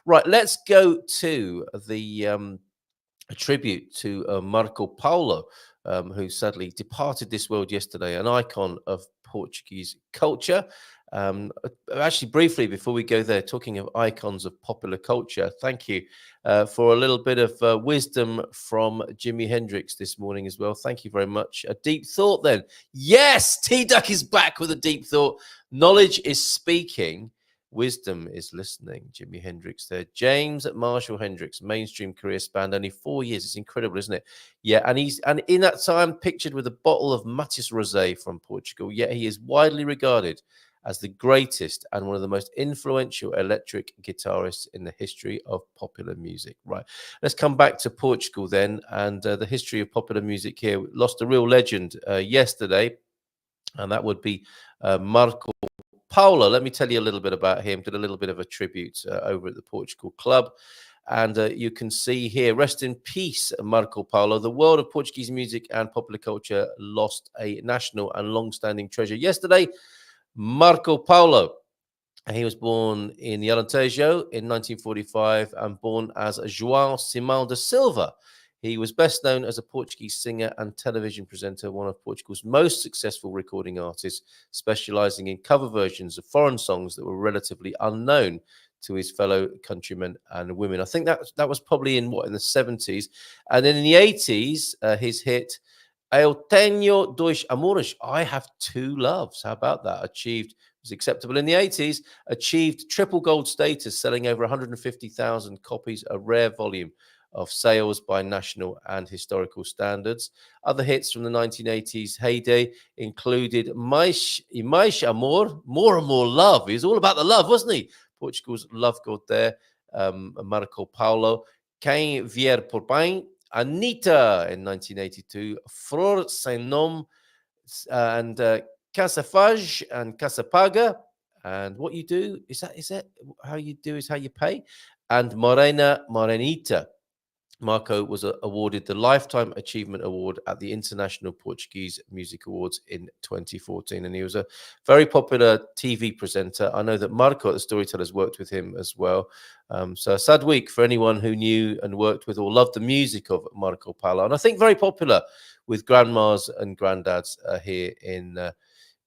Right, let's go to the a tribute to Marco Paulo, who sadly departed this world yesterday, an icon of Portuguese culture. Actually, briefly, before we go there, talking of icons of popular culture, thank you for a little bit of wisdom from Jimi Hendrix this morning as well. Thank you very much. A deep thought then. Yes, T-Duck is back with a deep thought. Knowledge is speaking. Wisdom is listening. Jimi Hendrix there. James Marshall Hendrix, mainstream career spanned only 4 years. It's incredible, isn't it? Yeah, and in that time pictured with a bottle of Matis Rosé from Portugal, yet he is widely regarded as the greatest and one of the most influential electric guitarists in the history of popular music. Right, let's come back to Portugal then, and the history of popular music here. We lost a real legend yesterday, and that would be Marco Paulo. Let me tell you a little bit about him. Did a little bit of a tribute over at the Portugal Club. And you can see here, rest in peace, Marco Paulo. The world of Portuguese music and popular culture lost a national and long-standing treasure yesterday. Marco Paulo. He was born in the Alentejo in 1945 and born as João Simão da Silva. He was best known as a Portuguese singer and television presenter, one of Portugal's most successful recording artists, specializing in cover versions of foreign songs that were relatively unknown to his fellow countrymen and women. I think that was probably in the 70s. And then in the 80s, his hit, Eu Tenho Dois Amores, I Have Two Loves. How about that? Was acceptable in the 80s, achieved triple gold status, selling over 150,000 copies, a rare volume of sales by national and historical standards. Other hits from the 1980s heyday included Mais Amor, More and More Love. He was all about the love, wasn't he? Portugal's love god there, Marco Paulo. Quem Vier por Bem, Anitta in 1982, Flor Sem Nome, and Casa Faj and Casa Paga. And what you do, is that how you do is how you pay. And Morena Morenita. Marco was awarded the Lifetime Achievement Award at the International Portuguese Music Awards in 2014. And he was a very popular TV presenter. I know that Marco at the Storytellers worked with him as well. So a sad week for anyone who knew and worked with or loved the music of Marco Paulo. And I think very popular with grandmas and granddads here in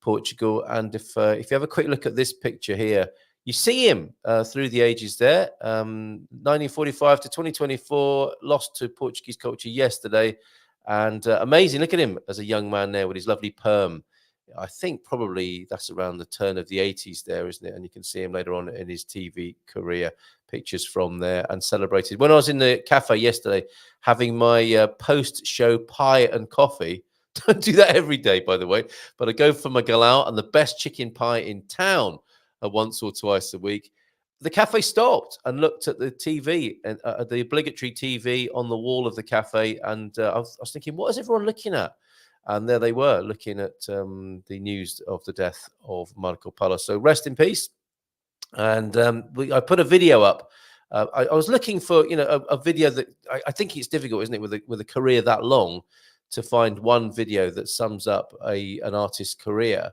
Portugal. And if you have a quick look at this picture here, you see him through the ages there, 1945 to 2024, lost to Portuguese culture yesterday. And amazing. Look at him as a young man there with his lovely perm. I think probably that's around the turn of the 80s there, isn't it? And you can see him later on in his TV career, pictures from there, and celebrated. When I was in the cafe yesterday having my post-show pie and coffee, don't do that every day, by the way, but I go for my galão and the best chicken pie in town once or twice a week. the cafe stopped and looked at the TV, and the obligatory TV on the wall of the cafe. And I was thinking, what is everyone looking at? And there they were, looking at the news of the death of Marco Polo. So rest in peace. And I put a video up. I was looking for, a video that I think it's difficult, isn't it, with a career that long, to find one video that sums up an artist's career.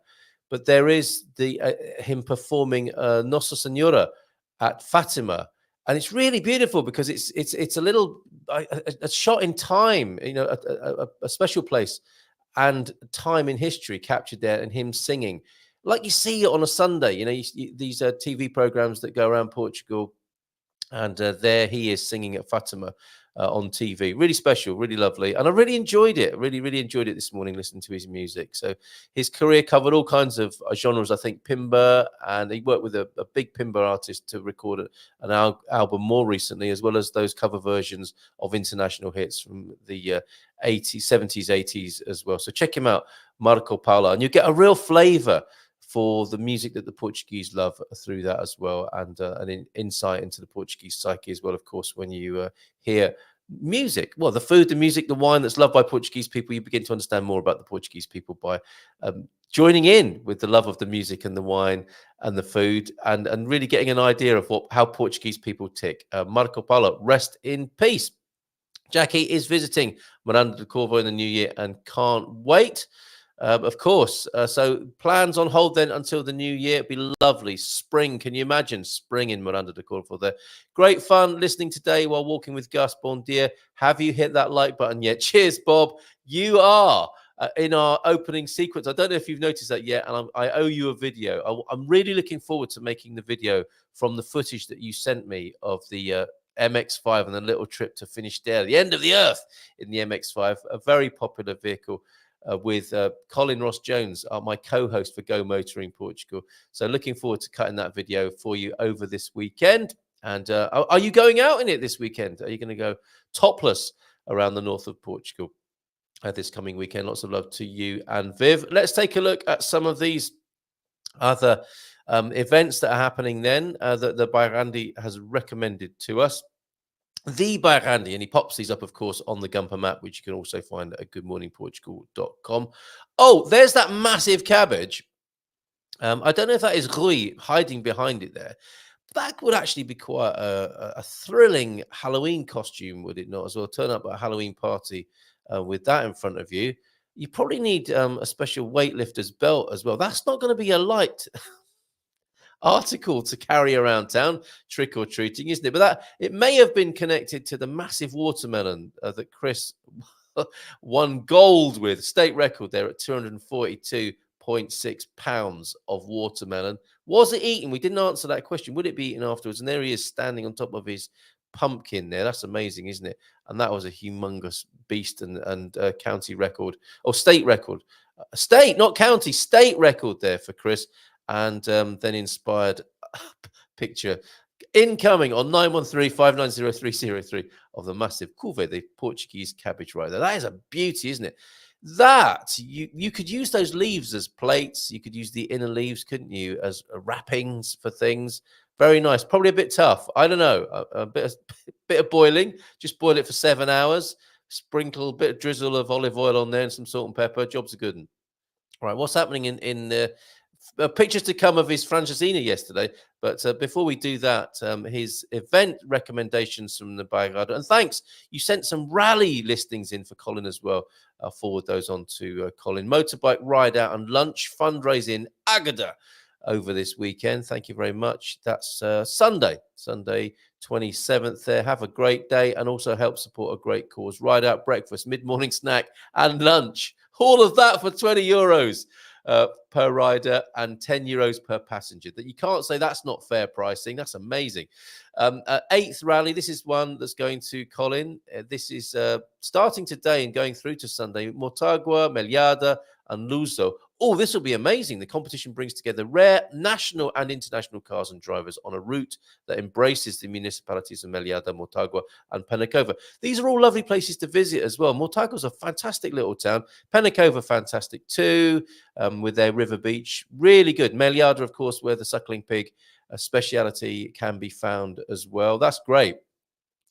But there is him performing Nossa Senhora at Fatima, and it's really beautiful because it's a little a shot in time, a special place and time in history captured there, and him singing like you see it on a Sunday. These TV programs that go around Portugal, and there he is singing at Fatima on TV. Really special, really lovely. And I really enjoyed it. Really enjoyed it this morning, listening to his music. So his career covered all kinds of genres, I think, Pimba, and he worked with a big Pimba artist to record an album more recently, as well as those cover versions of international hits from the 80s, 70s, 80s as well. So check him out, Marco Polo, and you get a real flavor for the music that the Portuguese love through that as well, and an insight into the Portuguese psyche as well, of course, when you hear music. Well, the food, the music, the wine that's loved by Portuguese people, you begin to understand more about the Portuguese people by joining in with the love of the music and the wine and the food, and really getting an idea of how Portuguese people tick. Marco Polo, rest in peace. Jackie is visiting Miranda de Corvo in the new year and can't wait. Of course. So plans on hold then until the new year. It'd be lovely. Spring. Can you imagine spring in Miranda de Corvo there? Great fun listening today while walking with Gus. Bon dia. Have you hit that like button yet? Cheers, Bob. You are in our opening sequence. I don't know if you've noticed that yet, and I owe you a video. I'm really looking forward to making the video from the footage that you sent me of the MX-5 and the little trip to Finisterre, the end of the earth in the MX-5, a very popular vehicle. With Colin Ross Jones, my co-host for Go Motoring Portugal. So looking forward to cutting that video for you over this weekend. And are you going out in it this weekend? Are you going to go topless around the north of Portugal this coming weekend? Lots of love to you and Viv. Let's take a look at some of these other events that are happening then that the Bairandi has recommended to us. The Bairandi, and he pops these up, of course, on the Gumper map, which you can also find at goodmorningportugal.com. Oh, there's that massive cabbage. I don't know if that is Rui hiding behind it there. That would actually be quite a thrilling Halloween costume, would it not, as well? Turn up at a Halloween party with that in front of you. You probably need a special weightlifter's belt as well. That's not going to be a light article to carry around town, trick or treating, isn't it? But it may have been connected to the massive watermelon that Chris won gold with, state record there at 242.6 pounds of watermelon. Was it eaten? We didn't answer that question. Would it be eaten afterwards? And there he is standing on top of his pumpkin there. That's amazing, isn't it? And that was a humongous beast and county record, or state record. State, not county, state record there for Chris. And then inspired picture incoming on 913-590-303 of the massive couve, the Portuguese cabbage right there. That is a beauty, isn't it? That you could use those leaves as plates. You could use the inner leaves, couldn't you, as wrappings for things. Very nice. Probably a bit tough. I don't know. A bit of boiling. Just boil it for 7 hours. Sprinkle a bit of drizzle of olive oil on there and some salt and pepper. Job's a good one. All right. What's happening in pictures to come of his Francesina yesterday. But before we do that, his event recommendations from the Bairrada. And thanks, you sent some rally listings in for Colin as well. I'll forward those on to Colin. Motorbike ride out and lunch fundraising Agada over this weekend. Thank you very much. That's Sunday 27th there. Have a great day and also help support a great cause. Ride out, breakfast, mid-morning snack and lunch. All of that for €20. Per rider and €10 per passenger. That you can't say that's not fair pricing. That's amazing. 8th rally. This is one that's going to Colin. This is starting today and going through to Sunday. Mortágua, Melhada, and Luso. Oh, this will be amazing. The competition brings together rare national and international cars and drivers on a route that embraces the municipalities of Melhada, Mortágua, and Penacova. These are all lovely places to visit as well. Mortágua is a fantastic little town. Penacova, fantastic too, with their river beach. Really good. Melhada, of course, where the suckling pig a speciality can be found as well. That's great.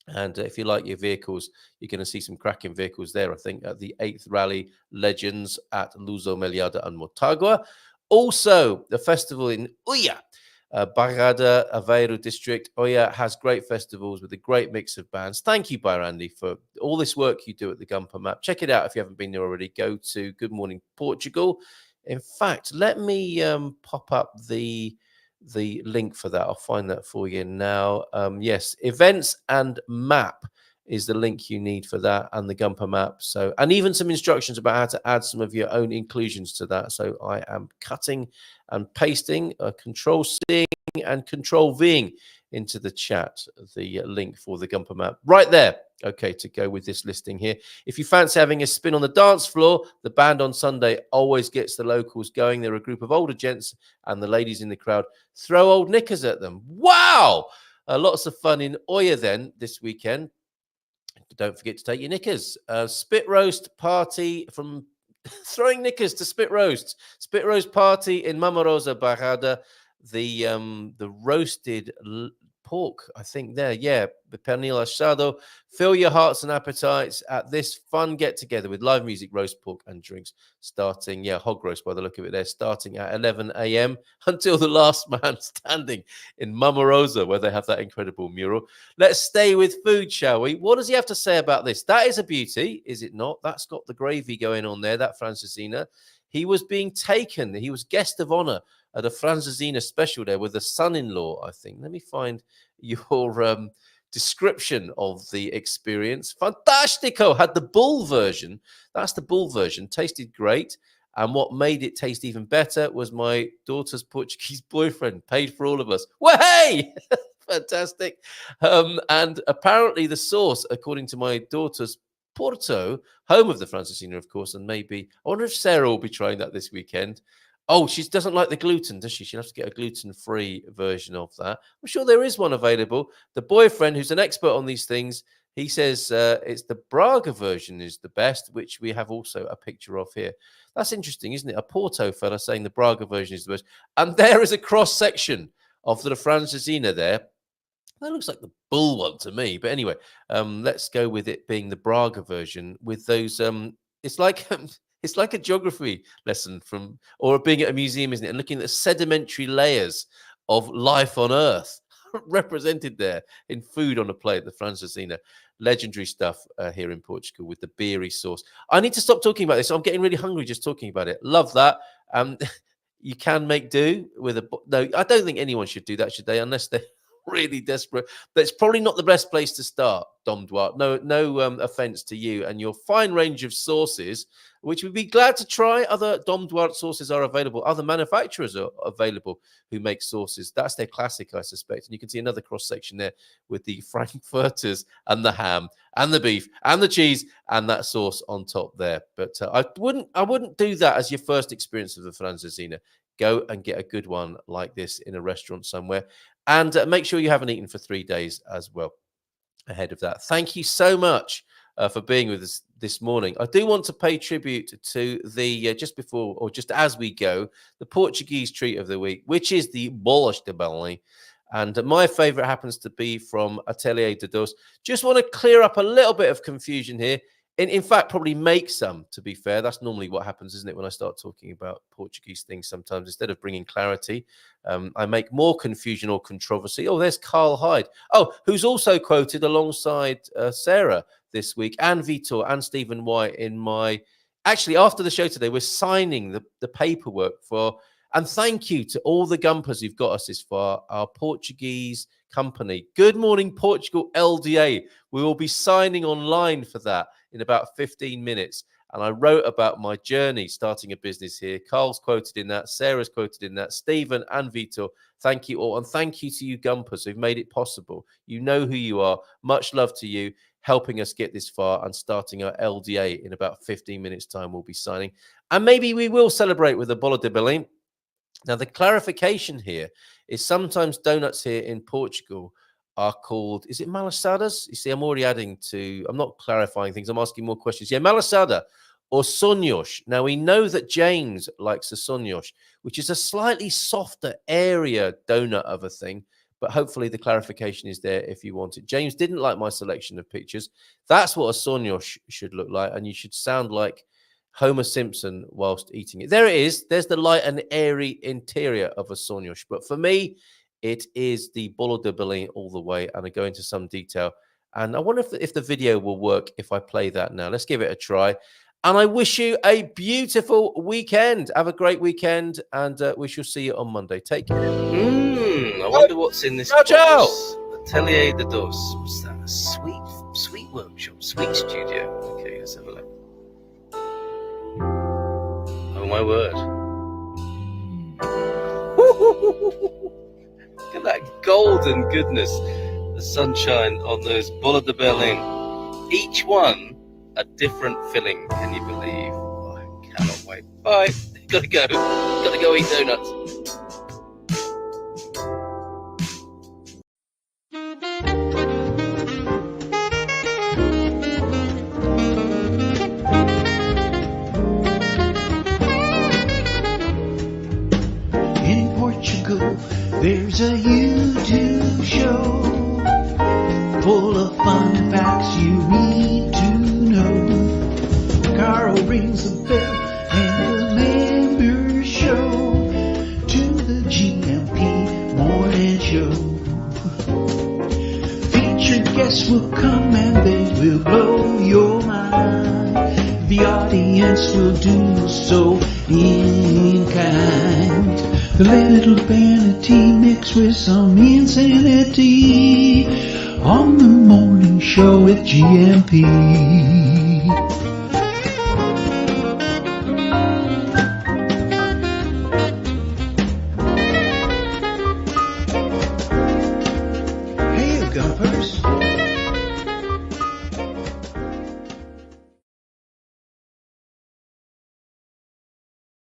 And if you like your vehicles, you're going to see some cracking vehicles there, I think, at the 8th Rally Legends at Luso Meliada and Motagua. Also, the festival in Uia, Barrada, Aveiro district. Uia has great festivals with a great mix of bands. Thank you, Bairandi, for all this work you do at the Gumper Map. Check it out if you haven't been there already. Go to Good Morning Portugal. In fact, let me pop up the link for that. I'll find that for you now. Yes, events and map is the link you need for that, and the Gumper Map. So, and even some instructions about how to add some of your own inclusions to that. So I am cutting and pasting, control C and control V into the chat, the link for the Gumper Map right there. Okay, to go with this listing here. If you fancy having a spin on the dance floor, the band on Sunday always gets the locals going. They're a group of older gents, and the ladies in the crowd throw old knickers at them. Wow! Lots of fun in Oya then this weekend. Don't forget to take your knickers. Spit roast party from throwing knickers to spit roasts. Spit roast party in Mamarosa Barrada. The roasted pork, I think there, yeah, the pernil asado. Fill your hearts and appetites at this fun get-together with live music, roast pork and drinks starting, hog roast by the look of it there, starting at 11 a.m. until the last man standing in Mamarosa, where they have that incredible mural. Let's stay with food, shall we? What does he have to say about this? That is a beauty, is it not? That's got the gravy going on there, that Francesinha. He was being taken, he was guest of honor at a Francesinha special there with the son-in-law, I think. Let me find your description of the experience. Fantastico! Had the bull version. That's the bull version. Tasted great. And what made it taste even better was my daughter's Portuguese boyfriend paid for all of us. Well, hey! Fantastic. And apparently the sauce, according to my daughter's Porto, home of the Francesinha, of course, and maybe, I wonder if Sarah will be trying that this weekend. Oh, she doesn't like the gluten, does she? She'll have to get a gluten-free version of that. I'm sure there is one available. The boyfriend, who's an expert on these things, he says it's the Braga version is the best, which we have also a picture of here. That's interesting, isn't it? A Porto fella saying the Braga version is the best. And there is a cross-section of the Francesinha there. That looks like the bull one to me. But anyway, let's go with it being the Braga version with those. It's like it's like a geography lesson or being at a museum, isn't it? And looking at the sedimentary layers of life on Earth represented there in food on a plate, the Francesinha. Legendary stuff here in Portugal with the beery sauce. I need to stop talking about this. I'm getting really hungry just talking about it. Love that. You can make do with no, I don't think anyone should do that, should they? Unless they're really desperate. But it's probably not the best place to start, Dom Duarte. No offense to you and your fine range of sauces, which we'd be glad to try. Other Dom Duarte sauces are available. Other manufacturers are available who make sauces. That's their classic, I suspect. And you can see another cross-section there with the Frankfurters and the ham and the beef and the cheese and that sauce on top there. But I wouldn't do that as your first experience of the Francesinha. Go and get a good one like this in a restaurant somewhere. And make sure you haven't eaten for 3 days as well ahead of that. Thank you so much for being with us this morning. I do want to pay tribute to the, just before or just as we go, the Portuguese treat of the week, which is the bolas de Belém. And my favorite happens to be from Atelier de Dos. Just want to clear up a little bit of confusion here. In fact, probably make some, to be fair. That's normally what happens, isn't it, when I start talking about Portuguese things sometimes. Instead of bringing clarity, I make more confusion or controversy. Oh, there's Carl Hyde. Oh, who's also quoted alongside Sarah this week, and Vitor and Stephen White in my... Actually, after the show today, we're signing the paperwork for... And thank you to all the Gumpers who've got us this far, our Portuguese company. Good Morning Portugal LDA. We will be signing online for that in about 15 minutes. And I wrote about my journey starting a business here. Carl's quoted in that. Sarah's quoted in that. Stephen and Vitor, thank you all. And thank you to you Gumpers who've made it possible. You know who you are. Much love to you, helping us get this far and starting our LDA in about 15 minutes time. We'll be signing. And maybe we will celebrate with a bola de Belém. Now, the clarification here is sometimes donuts here in Portugal are called, is it malasadas? You see, I'm already adding to, I'm not clarifying things. I'm asking more questions. Yeah, malasada or sonhos. Now, we know that James likes a sonhos, which is a slightly softer area donut of a thing, but hopefully the clarification is there if you want it. James didn't like my selection of pictures. That's what a sonhos should look like, and you should sound like Homer Simpson whilst eating it. There it is. There's the light and airy interior of a sonhos. But for me, it is the bolo de Belém all the way, and I go into some detail. And I wonder if the video will work if I play that now. Let's give it a try. And I wish you a beautiful weekend. Have a great weekend, and we shall see you on Monday. Take care. I wonder what's in this box. Atelier de Dos. What's that? A sweet workshop, sweet studio. Okay, let's have a look. Oh my word. Look at that golden goodness. The sunshine on those bolo de Belém. Each one a different filling, can you believe? Oh, I cannot wait. Bye. Gotta go eat donuts. In Portugal, there's a YouTube show full of fun facts you need to know. Carl rings the bell and the members show to the GMP morning show. Featured guests will come and they will blow your mind. The audience will do so in kind. The little vanity mixed with some insanity on the morning show with GMP.